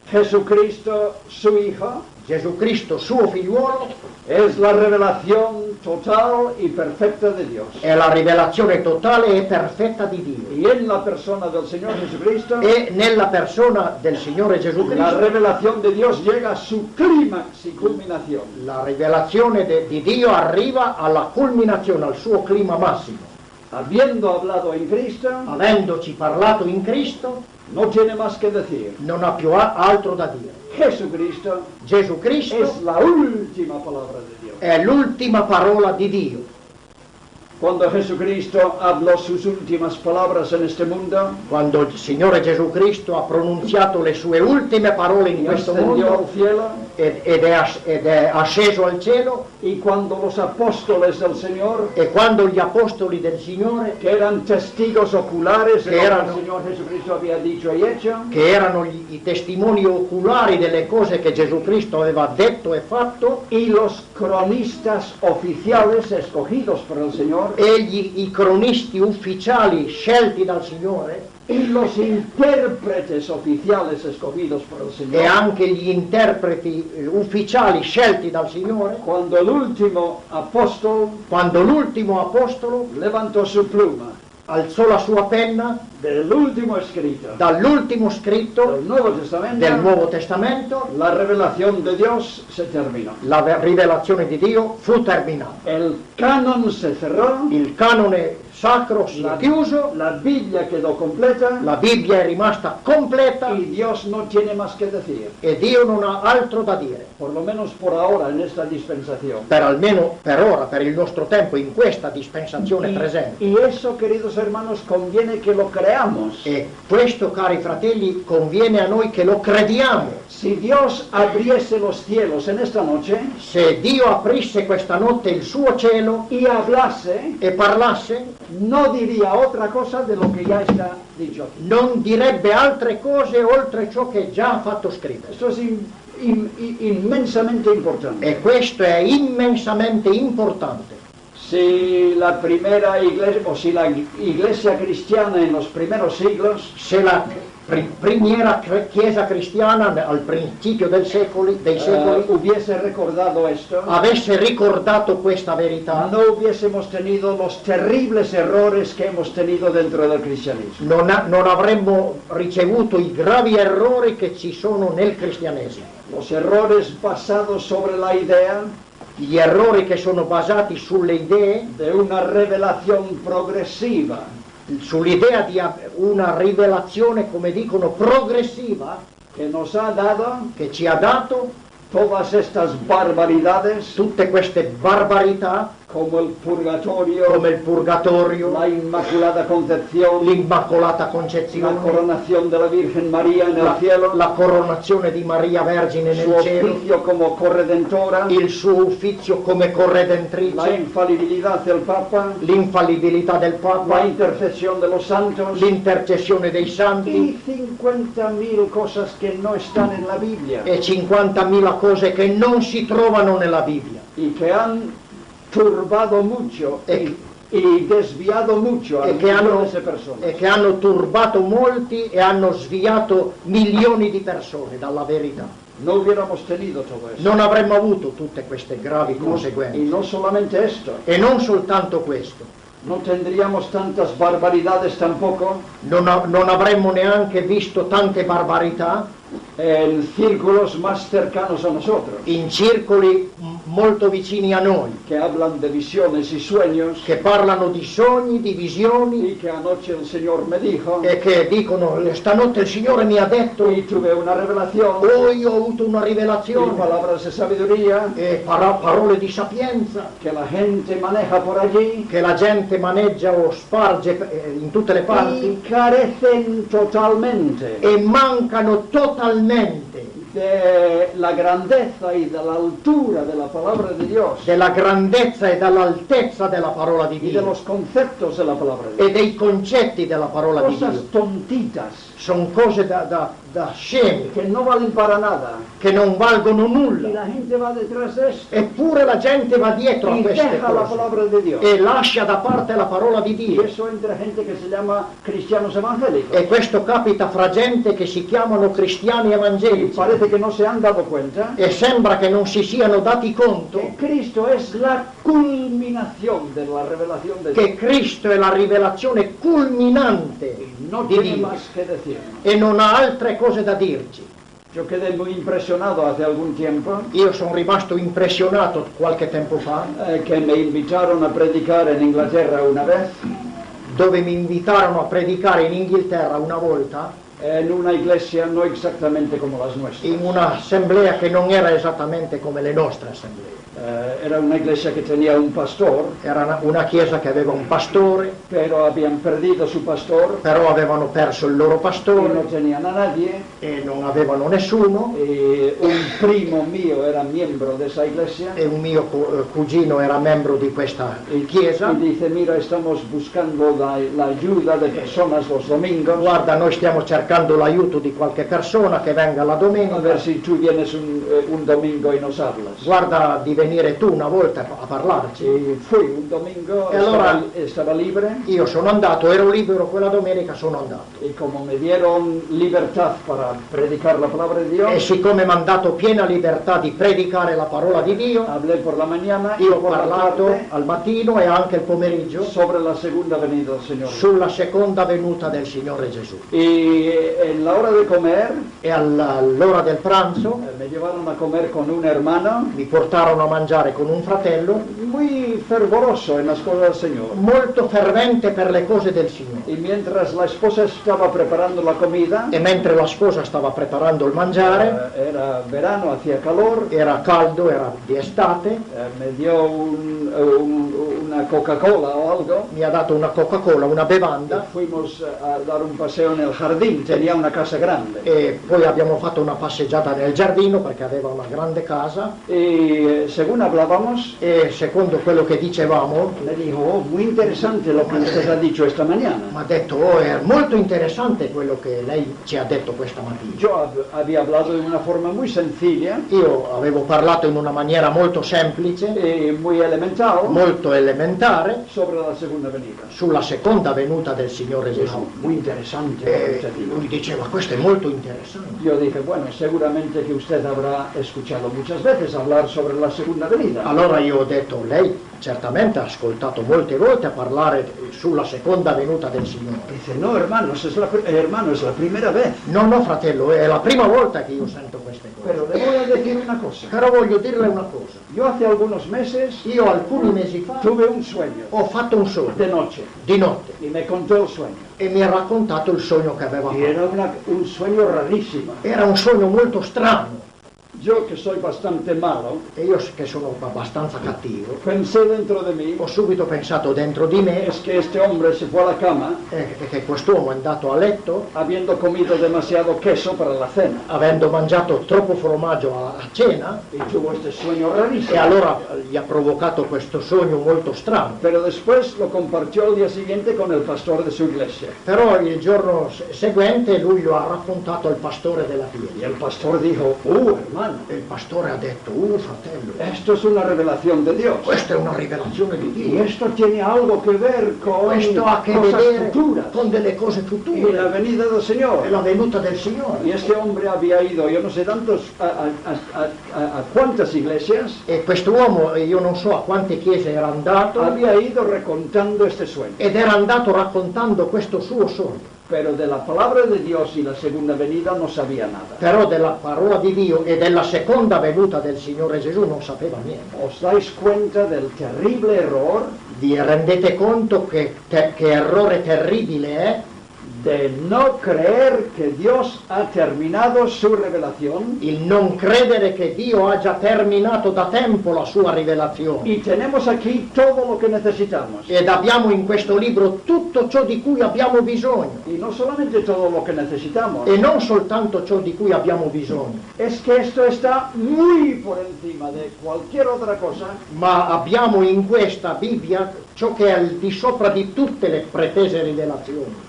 Jesucristo, su Hijo, Gesù Cristo, suo figliuolo, es la revelación total y perfecta de Dios. è la rivelazione totale e perfetta di Dio. Y en la persona del Señor Jesucristo, E nella persona del Signore Gesù la Cristo, revelación de Dios llega a su clímax y culminación. la rivelazione di Dio arriva alla culminazione, al suo clima massimo. Habiendo hablado en Cristo, Avendoci parlato in Cristo, no tiene más que decir. non ha più altro da dire. Jesucristo Gesù Cristo es la última palabra de Dios. è l'ultima parola di Dio. Cuando Jesucristo habló sus últimas palabras en este mundo Quando il Signore Gesù Cristo ha pronunziato le sue ultime parole in y questo ascendió al mondo cielo, ed è asceso al cielo, y cuando los apóstoles del Señor, e quando gli apostoli del Signore, que eran testigos oculares de lo que Erano. el Señor Jesucristo había dicho y hecho, che erano i testimoni oculari delle cose che Gesù Cristo aveva detto e fatto, y los cronistas oficiales escogidos por el Señor, e i cronisti ufficiali scelti dal Signore, y los intérpretes oficiales escogidos por el e Señor, anche gli interpreti ufficiali scelti dal Signore, cuando el último apóstol quando l'ultimo apostolo levantó su pluma alzò la sua penna del último escrito dall'ultimo scritto del Nuevo Testamento, del Nuovo Testamento, la revelación de Dios se terminó. la rivelazione di Dio fu terminata. El canon se cerró, Il canone sacro si è chiuso, la Biblia quedó completa la Bibbia è rimasta completa y Dios no tiene más que decir, e Dio non ha altro da dire. por lo menos por ahora en esta dispensación. Per almeno per ora, per il nostro tempo, in questa dispensazione presente. Y eso, queridos hermanos, conviene que lo creamos. E questo, cari fratelli, conviene a noi che lo crediamo. Si Dios abriese los cielos en esta noche Se Dio aprisse questa notte il suo cielo y hablase, e parlasse, no diría otra cosa de lo que ya está dicho aquí. non direbbe altre cose oltre ciò che già ha fatto scrivere. Esto es inmensamente importante. E questo è immensamente importante. Si la primera iglesia, o si la iglesia cristiana en los primeros siglos Se la primiera chiesa cristiana al principio dei secoli hubiese recordado esto, avesse ricordato questa verità, no hubiésemos tenido los terribles errores que hemos tenido dentro del cristianismo. non avremmo ricevuto i gravi errori che ci sono nel cristianesimo. Los errores basados sobre la idea Gli errori che sono basati sulle idee, de una revelación progresiva, sull'idea di una rivelazione, come dicono, progressiva, que nos ha dado che ci ha dato todas estas barbaridades, tutte queste barbarità, como el purgatorio, come il purgatorio, la Inmaculada Concepción, l'Immacolata la Concezione, coronación de la Virgen María en el cielo, la coronazione di Maria Vergine su nel cielo, oficio como corredentora, il suo ufficio come la corredentrice, infalibilidad del Papa, l'infallibilità del la Papa, intercesión de los santos l'intercessione dei santi y 50.000 cosas que no están en la Biblia e 50.000 cose che non si trovano nella Bibbia y que han turbado mucho e desviado mucho a millones de personas. che hanno turbato molti e hanno sviato milioni di persone dalla verità. No hubiéramos tenido todo eso. Non avremmo avuto tutte queste gravi Y conseguenze. no solamente esto, E non soltanto questo, no tendríamos tantas barbaridades tampoco non avremmo neanche visto tante barbarità en círculos más cercanos a nosotros, in circoli molto vicini a noi, que hablan de visiones y sueños, che parlano di sogni, di visioni y que anoche el Señor me dijo, e che dicono: stanotte il Signore mi ha detto, y tuve una revelación, io ho avuto una y rivelazione, palabras de sabiduría e parole di sapienza que la gente maneja por allí, che la gente maneggia o sparge in tutte le parti y carecen totalmente e mancano totalmente de la grandeza y de la altura de la palabra de Dios della grandezza e dell'altezza della parola di y de Dio los conceptos de la palabra de Dios. e dei concetti della parola di Cosas Dio. tontitas sono cose da scemi, que no valen para nada. che non valgono Y nulla. la gente va detrás de esto Eppure la gente va dietro a y queste deja la cose palabra de Dios. e lascia da parte la parola di Y Dio. eso entre gente que se llama cristianos evangélicos. E questo capita fra gente che si chiamano cristiani Y evangelici parece que no se han dado cuenta e sembra che non si siano dati conto que Cristo es la culminación de la revelación de Dios. che Cristo è la rivelazione culminante Y no di tiene Dio más que decir. e non ha altre cose da dirci. Yo quedé muy impresionado hace algún tiempo Io sono rimasto impressionato qualche tempo fa, que me invitaron a predicar en Inglaterra una vez dove mi invitarono a predicare in Inghilterra una volta en una iglesia no exactamente como las in nuestras. un'assemblea che non era esattamente come le nostre assemblee. Era una iglesia que tenía un pastor, Era una chiesa che aveva un pastore, pero habían perdido su pastor però avevano perso il loro y no pastore tenían a nadie. e non avevano nessuno, Y un primo mío era miembro de esa iglesia e un mio cugino era membro di questa chiesa. y dice, mira, estamos buscando la ayuda de personas los domingos, Guarda, noi stiamo cercando l'aiuto di qualche persona che venga la a ver domenica. si tú vienes un domingo y nos hablas. Guarda di venire tu una volta a parlarci. Y fui un domingo, E allora- estaba libre Io sono andato, ero libero quella domenica, sono andato. y como me dieron libertad para predicar la palabra de Dios, E siccome mi hanno dato piena libertà di predicare la parola di Dio, hablé por la mañana y io ho por la parlato tarde al mattino e anche il pomeriggio sobre la segunda venida del Señor. sulla seconda venuta del Signore Gesù. Y en la hora de comer, E all'ora del pranzo me llevaron a comer con un hermano mi portarono a mangiare con un fratello muy fervoroso en las cosas del Señor. molto fervente per le cose del Signore. Y mientras la esposa estaba preparando la comida, E mentre la sposa stava preparando il mangiare, era verano, hacía calor, era caldo, era di estate, me dio una Coca-Cola o algo. mi ha dato una Coca-Cola, una bevanda, Fuimos a dar un paseo en el jardín, tenía una casa grande. e poi abbiamo fatto una passeggiata nel giardino perché aveva una grande casa. Y según hablábamos, E secondo quello che dicevamo, me dijo, oh, muy interesante lo que usted ha dicho esta mañana. mi ha detto, oh, è molto interessante quello che lei ci ha detto questa mattina. Yo había hablado de una forma muy sencilla Io avevo parlato in una maniera molto semplice, y muy elemental molto elementare, sobre la segunda venida. sulla seconda venuta del Signore Dijo, Gesù. muy interesante lo que E usted dijo. lui diceva, questo è molto interessante. Yo dije, bueno, seguramente que usted habrá escuchado muchas veces hablar sobre la segunda venida. Allora io ho detto, lei certamente ha ascoltato molte volte a parlare sulla seconda venuta del Signore. Dice, no, hermanos, hermano, es la primera vez. No, no, fratello, è la prima volta che io sento queste cose. Pero le voy a decir una cosa. Però voglio dirle una cosa. Yo hace algunos meses Io alcuni mesi fa tuve un sueño ho fatto un sogno de noche di notte y me contó el sueño. e mi ha raccontato il sogno che aveva Y fatto. era un sueño rarísimo. Era un sogno molto strano Yo, que soy bastante malo, e io che sono abbastanza cattivo, pensé dentro de mí, ho subito pensato dentro di me es que este hombre se fue a la cama che quest'uomo è andato a letto habiendo comido demasiado queso para la cena avendo mangiato troppo formaggio a cena y tuvo este sueño e rarísimo. allora gli ha provocato questo sogno molto strano. Pero después lo compartió al día siguiente con el pastor de su iglesia. Però il giorno seguente lui lo ha raccontato al pastore della Y chiesa. el pastor dijo, hermano, E il pastore ha detto, fratello, esto es una revelación de Dios. questa è una rivelazione di Y Dio. esto tiene algo que ver con Questo ha a che cosas vedere futuras con delle cose y la future venida del e Señor. la venuta del Signore. Y este hombre había ido, yo no sé tantos, a cuántas iglesias, E quest'uomo, io non so a quante chiese era andato, había ido recontando este sueño. ed era andato raccontando questo suo sogno. Pero de la palabra de Dios y la segunda venida no sabía nada. Però della parola di Dio e della seconda venuta del Signore Gesù non sapeva niente. ¿Os dais cuenta del terrible error Vi rendete conto che errore terribile è de no creer que Dios ha terminado su revelación? il non credere che Dio ha già terminato da tempo la sua rivelazione. Y tenemos aquí todo lo que necesitamos. Ed abbiamo in questo libro tutto ciò di cui abbiamo bisogno. Y no solamente todo lo que necesitamos, E non soltanto ciò di cui abbiamo bisogno, es que esto está muy por encima de cualquier otra cosa ma abbiamo in questa Bibbia ciò che è al di sopra di tutte le pretese rivelazioni.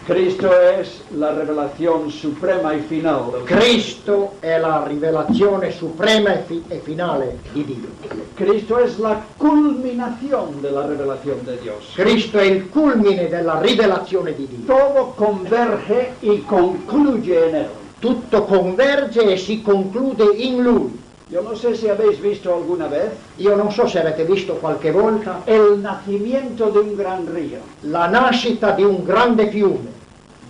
Cristo es la revelación suprema y final. Cristo è la rivelazione suprema e finale di Dio. Cristo es la culminación de la revelación de Dios. Cristo è il culmine della rivelazione di Dio. Todo converge y concluye en Él. Tutto converge e si conclude in Lui. Yo no sé si habéis visto alguna vez Io non so se avete visto qualche volta el nacimiento de un gran río. la nascita di un grande fiume.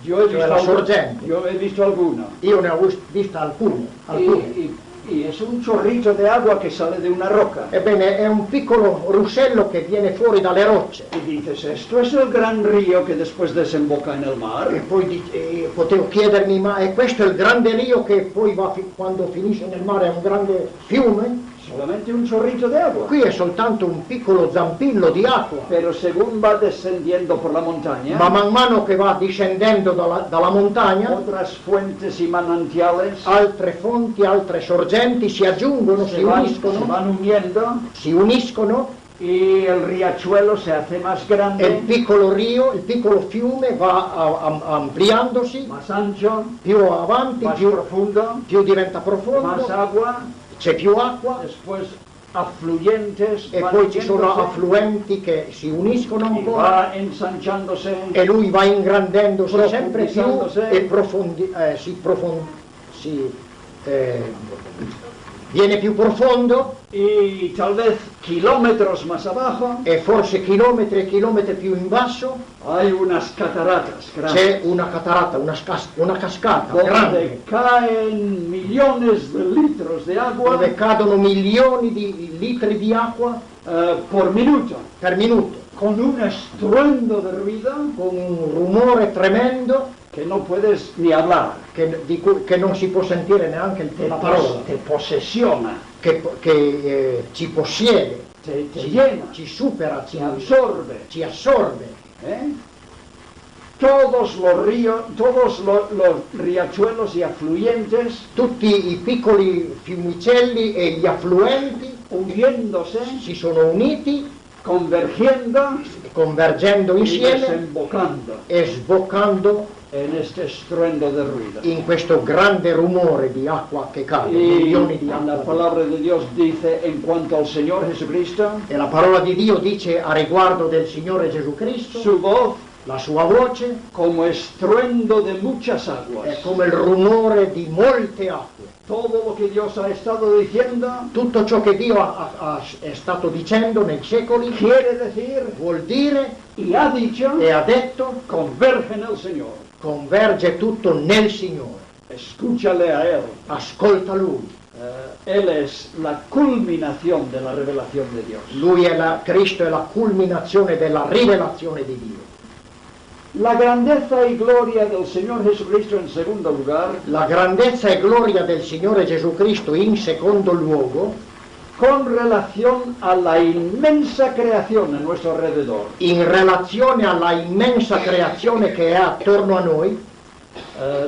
Yo he Cioè la sorgente. yo he visto alguno. Io ne ho vista alcune. Y es un chorrito de agua que sale de una roca. Ebbene, è un piccolo ruscello che viene fuori dalle rocce. Y dices, esto es el gran río que después desemboca en el mar. E poi potevo chiedermi, ma è questo il grande rio che poi quando finisce nel mare è un grande fiume? Solamente un chorrito de agua. Qui è soltanto un piccolo zampillo di acqua. Pero según va descendiendo por la montaña, Ma man mano che va discendendo dalla montagna, otras fuentes y manantiales altre fonti, altre sorgenti si aggiungono, si se uniscono, van uniendo si uniscono y el riachuelo se hace más e il grande, piccolo rio, il piccolo fiume va ampliandosi más ancho, più avanti, más più profundo, diventa más profondo, agua, c'è più acqua después afluyentes, e van poi ci sono uniéndose, affluenti che si uniscono y ancora va ensanchándose e lui va ingrandendosi sempre più Profondizzandosi. e viene più profondo y tal vez kilómetros más abajo e forse chilometri e chilometri più in basso hay unas cataratas grandes c'è una cataratta, una cascata donde grande caen millones de litros de agua dove cadono milioni di litri di acqua por minuto, per minuto, con un estruendo de ruido con un rumore tremendo que no puedes ni hablar, che non si può sentire neanche la parola, te posesiona, che ci possiede, te llena, ci supera, te absorbe. ci assorbe. ¿Eh? Todos los ríos, todos los riachuelos y afluentes Tutti i piccoli fiumicelli e gli affluenti uniéndose, si sono uniti, convergiendo convergendo y insieme desembocando e sboccando en este estruendo de ruido. in questo grande rumore di acqua che cade, Y milioni di la acqua. palabra de Dios dice en cuanto al Señor Jesucristo, E la parola di Dio dice a riguardo del Signore Gesù Cristo, su voz la sua voce como estruendo de muchas è aguas. come il rumore di molte acque. Todo lo que Dios ha estado diciendo Tutto ciò che Dio è stato dicendo nei secoli quiere decir vuol dire y ha dicho, e ha detto converge en el Señor. converge tutto nel Signore. Escúchale a Él. Ascolta Lui. Él es la culminación de la revelación de Dios. Lui Cristo è la culminazione della rivelazione di Dio. La grandeza y gloria del Señor Jesucristo en segundo lugar, La grandezza e gloria del Signore Gesù Cristo in secondo luogo, con relación a la inmensa creación a nuestro alrededor. in relazione alla immensa creazione che è attorno a noi.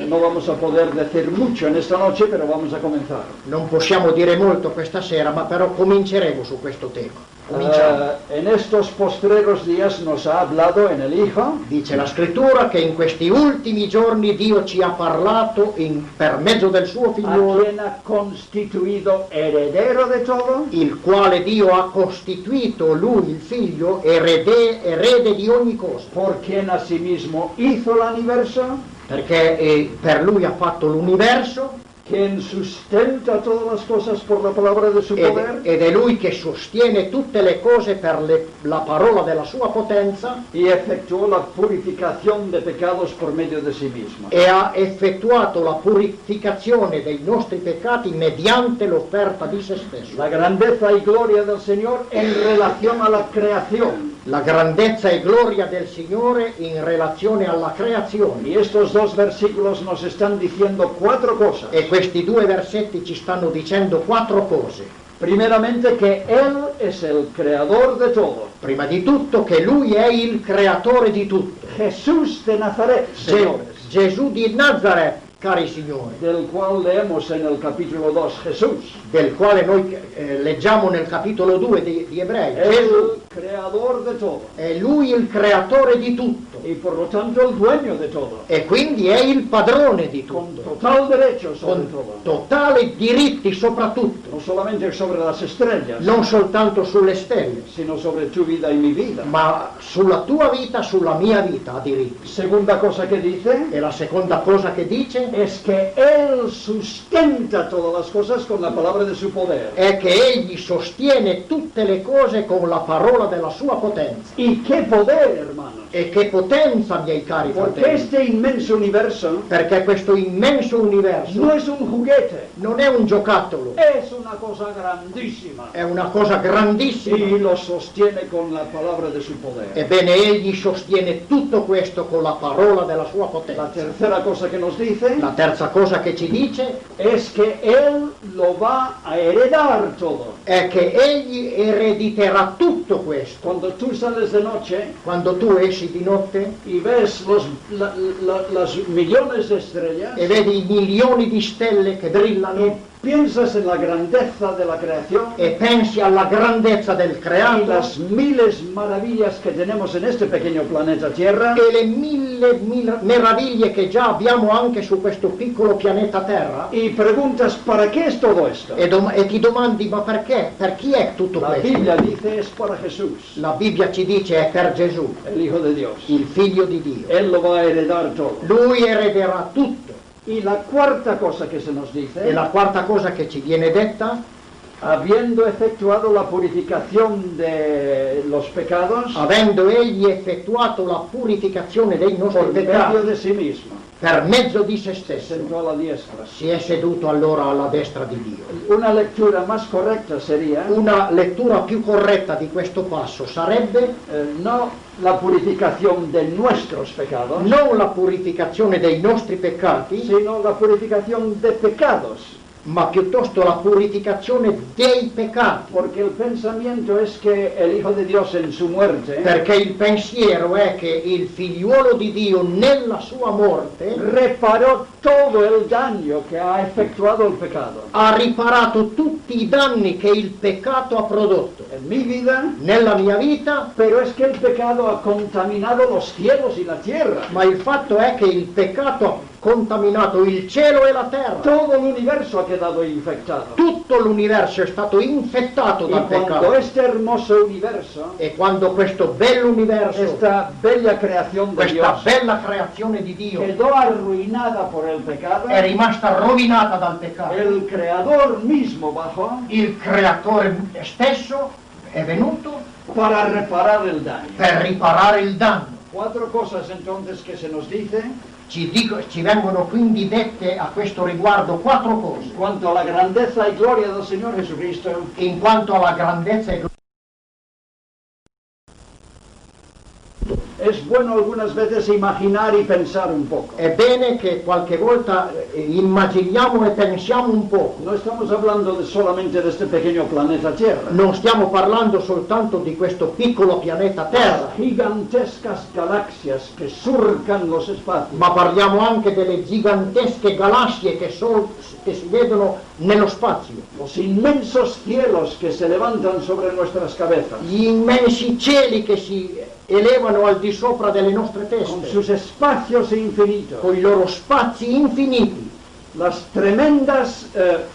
No vamos a poder decir mucho en esta noche, pero vamos a comenzar. Non possiamo dire molto questa sera, ma però cominceremo su questo tema. Cominciamo. En estos postreros días nos ha hablado en el Hijo, Dice la scrittura che in questi ultimi giorni Dio ci ha parlato per mezzo del suo a figliolo, quien ha constituido heredero de todo, il quale Dio ha costituito lui, il figlio, erede di ogni cosa, por quien asimismo hizo el universo, perché per lui ha fatto l'universo quien sustenta todas las cosas por la palabra de su poder ed è lui che sostiene tutte le cose per la parola della sua potenza y efectuó la purificación de pecados por medio de sí mismo. e ha effettuato la purificazione dei nostri peccati mediante l'offerta di se stesso. La grandeza y gloria del Señor en relación a la creación. La grandezza e gloria del Signore in relazione alla creazione. Y estos dos versículos nos están diciendo cuatro cosas. E questi due versetti ci stanno dicendo quattro cose. Primeramente que Él es el creador de todo. Prima di tutto che Lui è il creatore di tutto. Jesús de Nazaret, señores, Gesù di Nazareth, cari signori, del cual leemos en el capítulo 2, Jesús, del quale noi leggiamo nel capitolo 2 di Ebrei. el Gesù creador de todo. è Lui il creatore di tutto. y por lo tanto el dueño de todo, e quindi è il padrone di con tutto, total derecho sobre con todo, totali diritti soprattutto, no solamente sobre las estrellas, non soltanto sulle stelle, sino sobre tu vida y mi vida. ma sulla tua vita, sulla mia vita ha diritti. Segunda cosa que dice E la seconda cosa che dice es que Él sustenta todas las cosas con la palabra de su poder. è che egli sostiene tutte le cose con la parola della sua potenza. ¿Y qué poder, hermanos? E che potenza, miei cari Porque fratelli, este inmenso universo perché questo immenso universo no es un juguete, non è un giocattolo, es una cosa grandísima. è una cosa grandissima. Y lo sostiene con la palabra de su poder. Ebbene, egli sostiene tutto questo con la parola della sua La potenza. tercera cosa que nos dice La terza cosa che ci dice es que Él lo va a heredar todo. è che egli erediterà tutto questo. Cuando tú sales de noche Quando tu esci di notte y ves las millones de estrellas e vedi i milioni di stelle che y brillano piensas en la grandeza de la creación e pensi alla grandezza del y creato las miles maravillas que tenemos en este pequeño planeta Tierra, e le mille meraviglie che già abbiamo anche su questo piccolo pianeta Terra, y preguntas, ¿para qué es todo esto? e ti domandi ma perché? Per chi è tutto La questo? Biblia dice es para Jesús, La Bibbia ci dice è per Gesù, el Hijo de Dios. il figlio di Dio. Él lo va a heredar todo. Lui erederà tutto. Y la cuarta cosa que se nos dice, E la quarta cosa che ci viene detta, habiendo efectuado la purificación de los pecados avendo egli effettuato la purificazione dei nostri por medio peccati de sí mismo, per mezzo di se stesso, sentó a la diestra. si è seduto allora alla destra di Dio. Una lectura más correcta sería Una lettura più corretta di questo passo sarebbe no la purificación de nuestros pecados, non la purificazione dei nostri peccati, sino la purificación de pecados. ma piuttosto la purificazione dei peccati, Porque el pensamiento es que el Hijo de Dios en su muerte perché il pensiero è che il figliuolo di Dio nella sua morte reparó todo el daño que ha efectuado el pecado. ha riparato tutti i danni che il peccato ha prodotto En mi vida, nella mia vita, pero es que el pecado ha contaminado los cielos y la tierra. ma il fatto è che il peccato ha contaminato il cielo e la terra. Todo el universo ha quedado infectado. Tutto l'universo è stato infettato Y dal cuando peccato. este hermoso universo, E quando questo bello universo, esta bella creación de questa Dios, bella creazione di Dio quedó arruinada por el pecado, è rimasta rovinata dal peccato, el creador mismo bajó il creatore stesso è venuto para reparar el daño. per riparare il danno. Cuatro cosas entonces que se nos dice Ci vengono quindi dette a questo riguardo quattro cose, cuanto a la grandeza y gloria del Señor Jesucristo. in quanto alla grandezza e gloria. Es bueno algunas veces imaginar y pensar un poco. È bene che qualche volta immaginiamo e pensiamo un po'. No estamos hablando solamente de este pequeño planeta Tierra. Non stiamo parlando soltanto di questo piccolo pianeta Terra, Gigantescas galaxias que surcan los espacios. ma parliamo anche delle gigantesche galassie che si vedono nello spazio, Los inmensos cielos que se levantan sobre nuestras cabezas. gli immensi cieli che si elevano al di sopra delle nostre Con teste, sus espacios infinitos. con i loro spazi infiniti, Las tremendas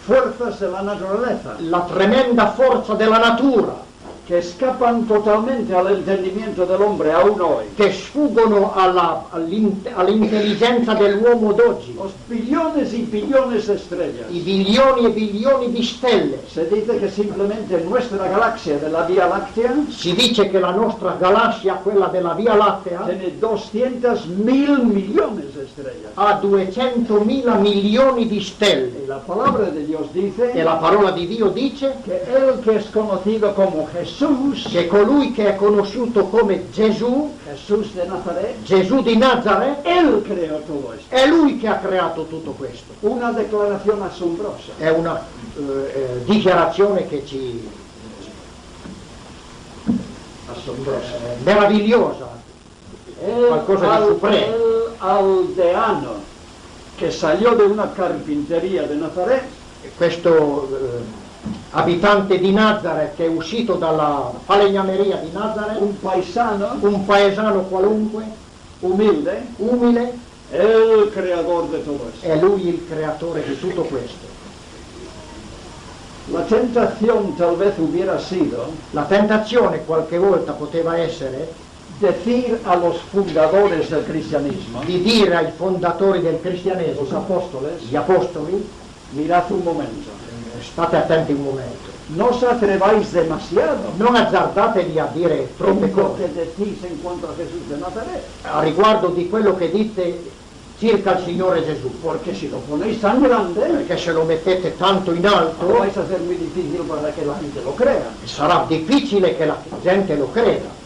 fuerzas de la naturaleza la tremenda forza della natura, que escapan totalmente al entendimiento del hombre aún hoy. che sfuggono all'intelligenza dell'uomo d'oggi, Los billones y billones de estrellas. i bilioni e bilioni di stelle. Se dice que simplemente nuestra galaxia de la Vía Láctea Si dice che la nostra galassia, quella della Via Lattea, tiene 200.000 millones de estrellas. ha 200.000 milioni di stelle. Y la palabra de Dios E dice la parola di Dio dice que Él que es conocido como Jesús, che colui che è conosciuto come Gesù, Jesús de Nazaret, Gesù di Nazareth, Él creó todo esto. è lui che ha creato tutto questo. Una declaración asombrosa. È una dichiarazione che ci Asombrosa. meravigliosa. Qualcosa di supremo. El aldeano que salió de una carpintería de Nazaret Questo abitante di Nazareth che è uscito dalla falegnameria di Nazareth, un paisano un paesano qualunque, humilde, umile, el creador de todo esto. è Lui il creatore di tutto questo. La tentación tal vez hubiera sido La tentazione qualche volta poteva essere decir a los fundadores del cristianismo, di dire ai fondatori del los cristianesimo, apóstoles, gli apostoli, mirad un momento, state attenti un momento, no os atreváis demasiado non azzardatevi a dire troppe en lo cose que decís en cuanto a Jesús de Nazaret, a riguardo di quello che dite circa il Signore Gesù, porque si lo ponéis tan grande, perché se lo mettete tanto in alto lo vais a hacer muy difícil para que la gente lo crea. sarà difficile che la gente lo creda.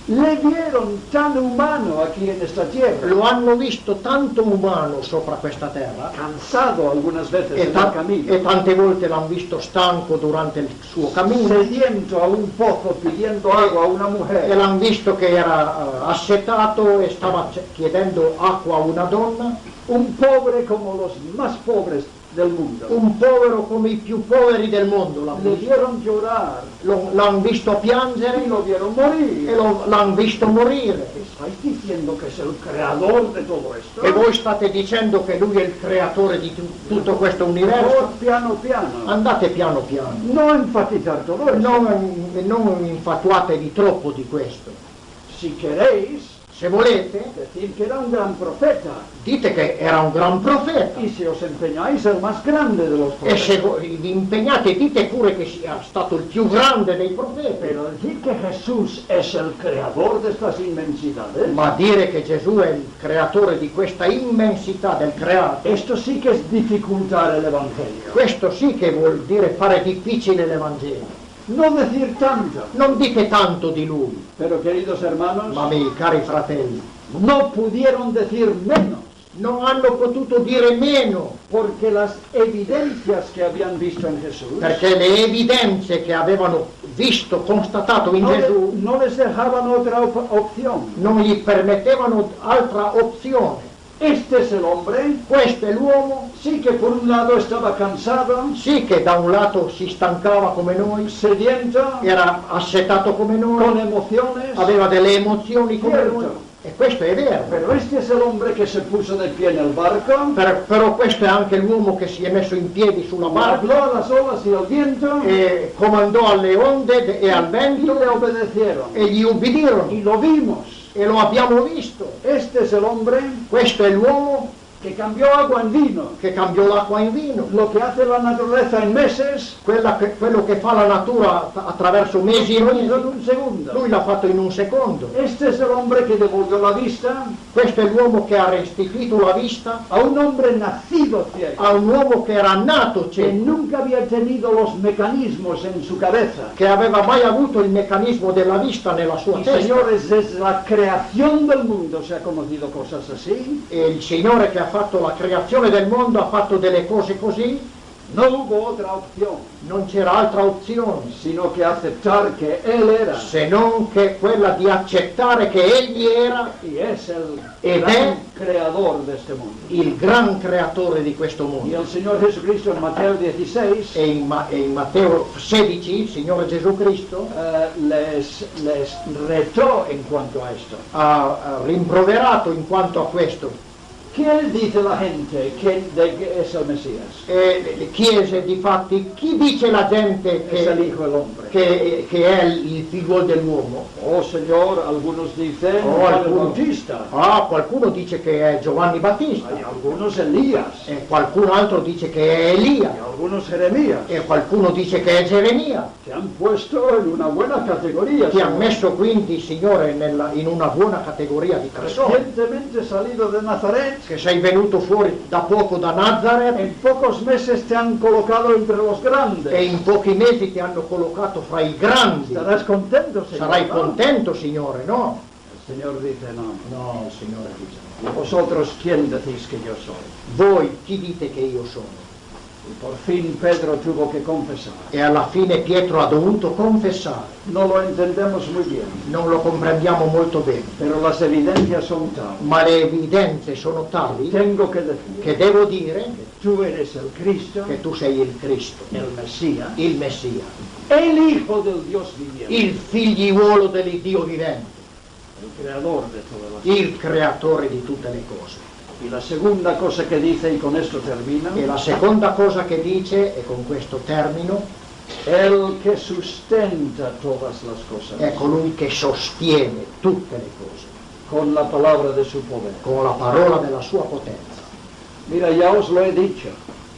Le vieron tan humano aquí en esta tierra, Lo hanno visto tanto umano sopra questa terra cansado algunas veces en el camino, e tante volte l'hanno visto stanco durante il suo cammino sediento a un pozo pidiendo agua a una e mujer, l'hanno visto che era assetato e stava chiedendo acqua a una donna, un pobre como los más pobres del mundo. un povero come i più poveri del mondo l'hanno Le visto. vieron llorar L'hanno visto piangere y lo vieron e morir. l'hanno visto morire. ¿Estáis diciendo que es el creador de todo esto? E voi state dicendo che lui è il creatore di tutto questo universo? Oh, piano piano. Andate piano piano, No enfatizar todo esto. non infatuatevi troppo di questo. Si queréis Se volete, decir que era un gran profeta, dite che era un gran profeta. y si os empeñáis, el más grande de los E se profetas. vi impegnate, dite pure che sia stato il più grande dei profeti. Pero decir que Jesús es el creador de estas inmensidades, Ma dire che Gesù è il creatore di questa immensità del creato, esto sí que es dificultar el Evangelio. questo sì che vuol dire fare difficile l'Evangelo. No decir tanto, Non dite tanto di lui, pero queridos hermanos, ma miei cari fratelli, no pudieron decir menos, non hanno potuto dire meno, porque las evidencias que habían visto en Jesús perché le evidenze che avevano visto, constatato in no, Gesù, no les dejaban otra opción. non gli permettevano altra opzione. Este es el hombre, Questo è l'uomo, sí que por un lado estaba cansado, sì che da un lato si stancava come noi, sediento, era assetato come con noi, emociones, aveva delle emozioni come Certo. noi, e questo è vero. pero este es el hombre que se puso de pie en el barco, Però questo è anche l'uomo che si è messo in piedi sulla barca habló a las olas y al viento e comandò alle onde e al y vento le obedecieron. e gli ubbidirono Y lo vimos. e lo abbiamo visto. Este es el hombre Questo è l'uomo que cambió agua en vino. che cambiò l'acqua in vino, Lo que hace la naturaleza en meses, quello che fa la natura attraverso mesi e lo hizo en mesi, un segundo. lui l'ha fatto in un secondo. Este es el hombre que devolvió la vista Questo è l'uomo che ha restituito la vista a un hombre nacido ciego, a un uomo che era nato que cieco, nunca había tenido los mecanismos en su cabeza. che aveva mai avuto il meccanismo della vista nella sua Y testa. señores, desde la creación del mundo se ha conocido cosas así. E il Signore che ha fatto la creazione del mondo ha fatto delle cose così, No hubo otra opción, non c'era altra opzione sino que aceptar que Él era se non che quella di accettare che Egli era y es el Ed gran è creador de este mundo. il gran creatore di questo Y mondo. el Señor Jesucristo en Mateo 16 E in Matteo 16 il Signore Gesù Cristo les retó en cuanto a esto. ha rimproverato in quanto a questo. ¿Quién dice la gente que es el Mesías? E chiese difatti, chi dice la gente Es el Hijo del Hombre. che è il figlio dell'uomo? Oh Señor, algunos dicen Oh, Juan el alcuno. Bautista, Qualcuno dice che è Giovanni Battista, hay algunos Elías, e qualcun altro dice che è y Elia, algunos Jeremías. e qualcuno dice che è Geremia. Te han puesto en una buena categoría. Ti ha Señor. messo quindi il Signore in una buona categoria di persone, Recientemente salido de Nazaret, che sei venuto fuori da poco da Nazareth en pocos meses te han colocado entre los grandes. e in pochi mesi ti hanno collocato fra i grandi. Estarás contento, Señor. Sarai ¿no? contento, Signore, no? El Señor dice, no. No, il Signore dice no. ¿Vosotros quién decís que yo soy? Voi chi dite che io sono? Y por fin Pedro tuvo que confesar. E alla fine Pietro ha dovuto confessare. No lo entendemos muy bien, Non lo comprendiamo molto bene, pero las evidencias son tales. ma le evidenze sono tali Tengo que decir che devo dire tú eres el Cristo, che tu sei il Cristo, el Mesías, il Messia, el Hijo del Dios viviente. il figliuolo dell'Iddio vivente. el creador de todas las cosas. il creatore di tutte le cose. Y la segunda cosa que dice, y con esto termino, E la seconda cosa che dice, e con questo termino, el que sustenta todas las cosas è colui che sostiene tutte le cose con la palabra de su poder. con la parola della sua potenza. Mira, ya os lo he dicho,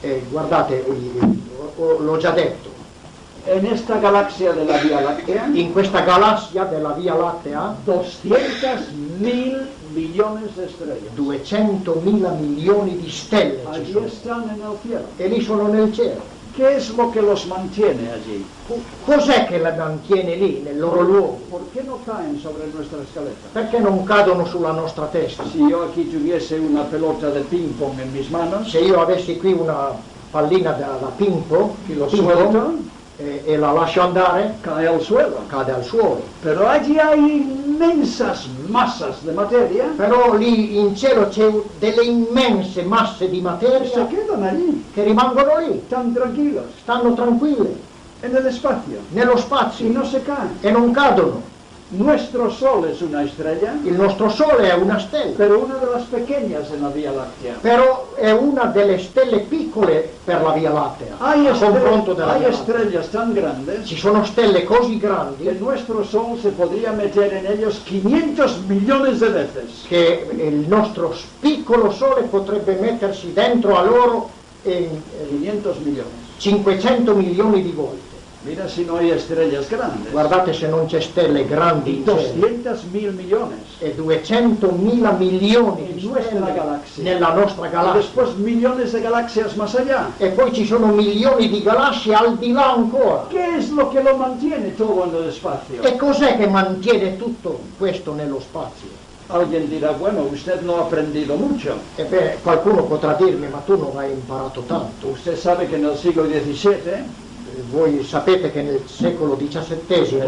E guardate, l'ho già detto, en esta galaxia de la Vía Láctea, in questa galassia della Via Lattea 200.000 millones de estrellas. 200.000 milioni di stelle ci Allí sono, están en el cielo. e lì sono nel cielo. ¿Qué es lo que los mantiene allí? Cos'è che la mantiene lì, nel loro luogo? ¿Por qué no caen sobre nuestra escaleta? Perché non cadono sulla nostra testa? Si yo aquí tuviese una pelota de ping pong en mis manos Se io avessi qui una pallina da ping pong y lo suelto, e la lascio andare, cae al suelo. cade al suolo. Pero allí hay inmensas masas de materia Però lì in cielo c'è delle immense masse di que se materia quedan allí, che rimangono lì, tan tranquilos, stanno tranquille, en el espacio, nello y spazio, no se caen. e non cadono. Nuestro Sol es una estrella, Il nostro Sole è una stella, pero una de las pequeñas en la Vía Láctea. però è una delle stelle piccole per la Via Lattea, Hay, a confronto della hay Via Lattea. estrellas tan grandes Ci sono stelle così que grandi nuestro Sol se podría meter en ellos 500 millones de veces. che il nostro piccolo Sole potrebbe mettersi dentro a loro 500 millones. 500 milioni di volte. Mira si no hay estrellas grandes. Guardate se non c'è stelle grandi Y in cielo. 200.000 millones. E 200.000 milioni di In nuestra stelle galassia. nella nostra Y galassia. después millones de galaxias más allá. E poi ci sono milioni di galassie al di là ancora. ¿Qué es lo que lo mantiene todo en el espacio? E cos'è che mantiene tutto questo nello spazio? Alguien dirá, bueno, usted no ha aprendido mucho. Ebbene, qualcuno potrà dirmi, ma tu non hai imparato tanto. Usted sabe que en el siglo XVII Voi sapete che nel secolo XVII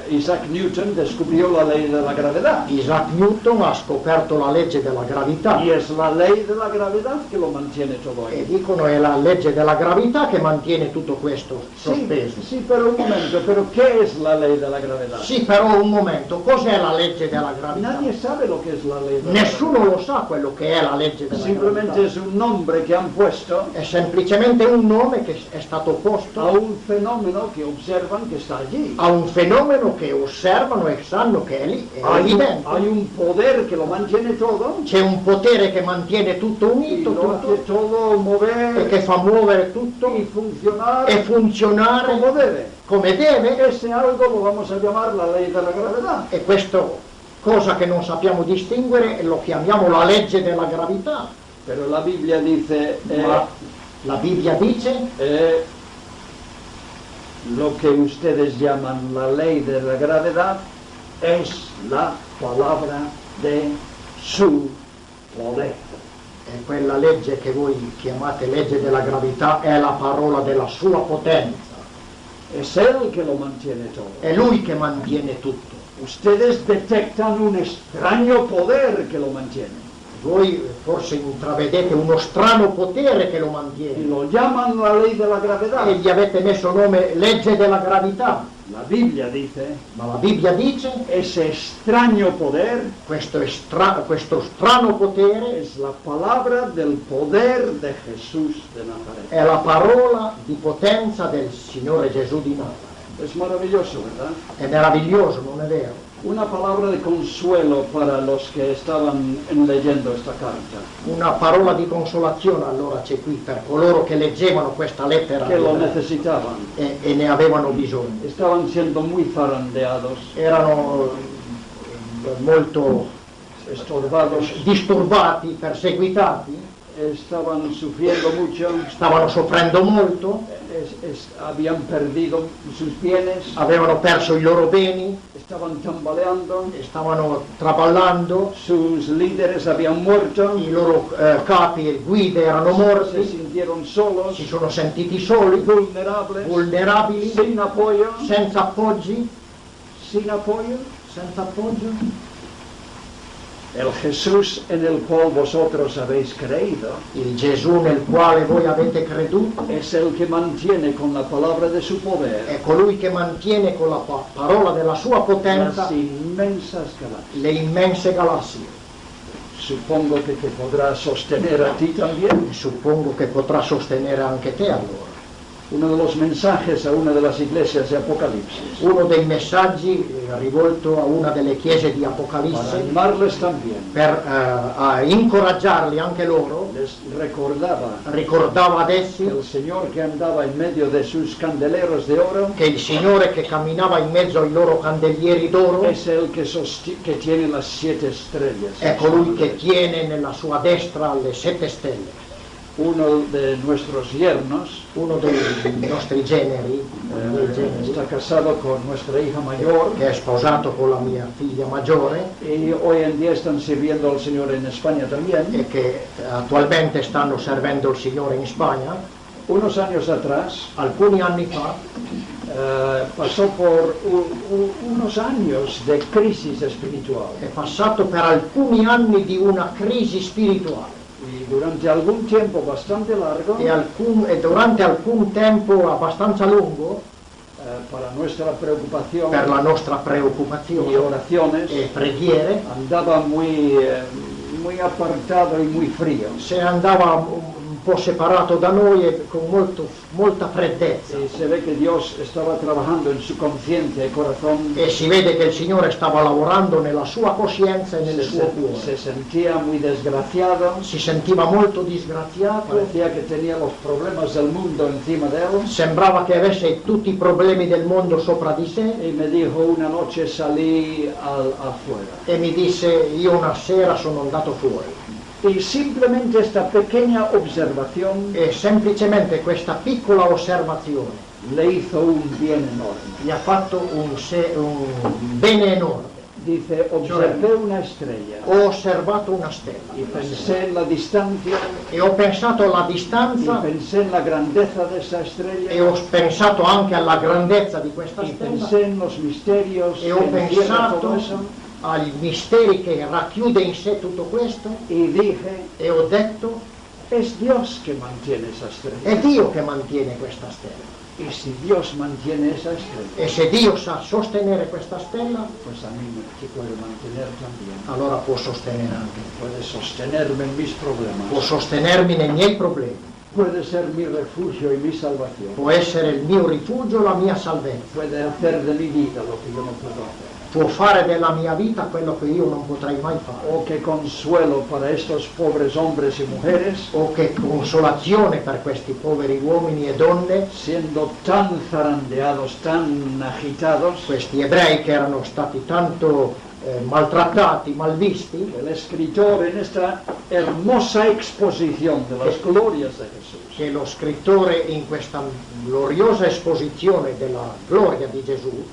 Isaac Newton descubrió la ley de la gravedad. Isaac Newton ha scoperto la legge della gravità. Y es la ley de la gravedad que lo mantiene todo E ahí. dicono è la legge della gravità che mantiene tutto questo Sí, sospeso. sí, pero un momento, ¿pero qué es la ley de la gravedad? Sì, però un momento, cos'è la legge della gravità? Nadie sabe lo que es la ley de la Nessuno lo sa quello che è la legge gravedad. della Simplemente gravità. es un nombre que han puesto È semplicemente un nome che è stato a posto un fenómeno que observan que está allí. a un fenomeno che osservano e sanno che è lì, è evidente. Hay un poder que lo mantiene todo C'è un potere che mantiene tutto y unito, lo hace tutto, todo e mover che fa muovere tutto y funcionar e funzionare como debe. come deve. Ese algo lo vamos a llamar la ley de la gravedad. E questo cosa che non sappiamo distinguere lo chiamiamo la legge della gravità. Pero la Biblia dice, Ma la Bibbia dice lo que ustedes llaman la ley de la gravedad es la palabra de su poder. e quella legge che voi chiamate legge della gravità è la parola della sua potenza. Es Él que lo mantiene todo. È Lui che mantiene tutto. Ustedes detectan un extraño poder que lo mantiene Voi forse intravedete uno strano potere che lo y mantiene lo llaman la ley de la gravedad. e gli avete messo nome legge della gravità. La Biblia dice, Ma la Bibbia dice ese extraño poder questo strano potere es la palabra del poder de Jesús de Nazaret. è la parola di potenza del Signore Gesù di Nazareth. Es maravilloso, ¿verdad? È meraviglioso, non è vero? Una palabra de consuelo para los que estaban leyendo esta carta, Una parola di consolazione allora c'è qui per coloro che leggevano questa lettera que lo necesitaban. e ne avevano bisogno. Estaban siendo muy zarandeados, Erano molto estorbados, disturbati, perseguitati, estaban sufriendo mucho, stavano soffrendo molto, habían perdido sus bienes, avevano perso i loro beni, estaban tambaleando, stavano traballando, sus líderes habían muerto, i loro capi e guide erano se morti, sintieron solos, si sono sentiti soli, vulnerables, vulnerabili, sin apoyo, senza appoggi, sin apoyo. senza appoggio. El Jesús en el cual vosotros habéis creído Il Gesù nel quale voi avete creduto es el que mantiene con la palabra de su poder è colui che mantiene con la parola della sua potenza las inmensas galaxias. le immense galassie. Supongo que te podrá sostener a ti también. E suppongo che potrà sostenere anche te allora. Uno de los mensajes a una de las iglesias de Apocalipsis, Uno dei messaggi rivolto a una delle chiese di para Apocalisse animarles también, per a incoraggiarli anche loro, les recordaba ricordava ad que essi el Señor que andaba en medio de sus candeleros de oro che il Signore che camminava in mezzo ai loro candelieri d'oro es el que tiene las 7 estrellas. è colui che tiene nella sua destra le 7 stelle. Uno de nuestros yernos Uno dei nostri generi, está casado con nuestra hija mayor che è sposato con la mia figlia maggiore y hoy en día están sirviendo al Señor en España también. e che attualmente stanno servendo il Signore in Spagna. Unos años atrás Alcuni anni fa pasó por unos años de crisis espiritual è passato per alcuni anni di una crisi spirituale y durante algún tiempo bastante largo, e durante alcun tempo abbastanza lungo, para nuestra preocupación per la nostra y preoccupazione oraciones, e preghiere, andaba muy apartado y muy frío. se andava un po' separato da noi e con molta freddezza. Y se ve que Dios estaba trabajando en su conciencia y corazón. E si vede che il Signore stava lavorando nella sua coscienza e nel suo Se cuore. sentía muy desgraciado, Si sentiva molto disgraziato, parecía que tenía los problemas del mundo encima de él. sembrava che avesse tutti i problemi del mondo sopra di sé Y me dijo, una noche salí afuera. e mi disse: io una sera sono andato fuori Y simplemente esta pequeña observación e semplicemente questa piccola osservazione le hizo un bien enorme. gli ha fatto un bene enorme. Dice, observé una estrella Ho osservato una y stella pensé en la distancia e ho pensato alla y distanza pensé en la grandeza de esa e estrella ho pensato anche alla grandezza di questa y stella pensé en los misterios e que ho encierra todo pensato eso ai misteri che racchiude in sé tutto questo y dije, e ho detto: es Dios que mantiene esa è estrella. Dio che mantiene questa stella. Y si Dios mantiene esa estrella, E se Dio sa sostenere questa stella, pues a mí me puede mantener también. allora può sostenere anche me. Puede sostenerme en mis Può problemas. sostenermi nei miei problemi. Puede ser mi refugio y mi salvación. Può essere il mio rifugio, la mia salvezza. Puede hacer de mi vida lo que yo no puedo hacer. Può fare della mia vita quello che io non potrei mai fare. Oh, qué consuelo para estos pobres hombres y mujeres, O che consolazione per questi poveri uomini e donne, siendo tan zarandeados, tan agitados. questi ebrei che erano stati tanto maltrattati, malvisti, El escritor en esta hermosa exposición de las glorias de Jesús che lo scrittore in questa gloriosa esposizione della gloria di Gesù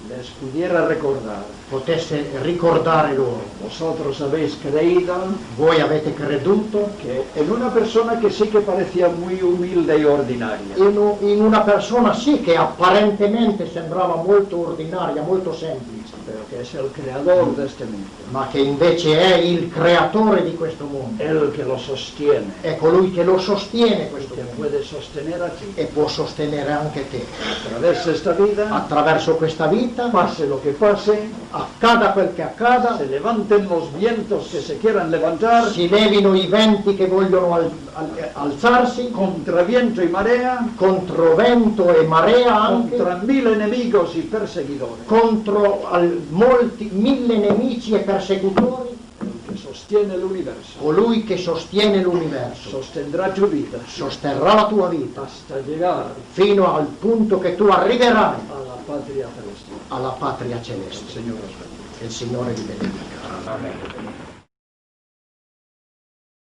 les pudiera recordar. potesse ricordare loro: Vosotros habéis creído voi avete creduto que en una persona que sí que parecía muy humilde y ordinaria, in una persona sì che apparentemente sembrava molto ordinaria, molto semplice, pero que es el creador de este mundo, ma che invece è il creatore di questo mondo, el que lo sostiene, è colui che lo sostiene questo te mondo puede sostener a ti. e può sostenere anche te. A través de esta vida, Attraverso questa vita, pase lo que pase, accada quel che accada, se levanten los vientos que se quieran levantar, si levino i venti che vogliono alzarsi, contra viento y marea, contro vento e marea anche, contra 1000 enemigos y perseguidores. contro molti 1000 nemici e persecutori. El que sostiene el universo Colui che sostiene l'universo sostendrá tu vida sosterrà la tua vita hasta llegar fino al punto che tu arriverai a la patria celestial. alla patria El celeste. Señor os bendiga. Che il Signore vi benedica. Amén.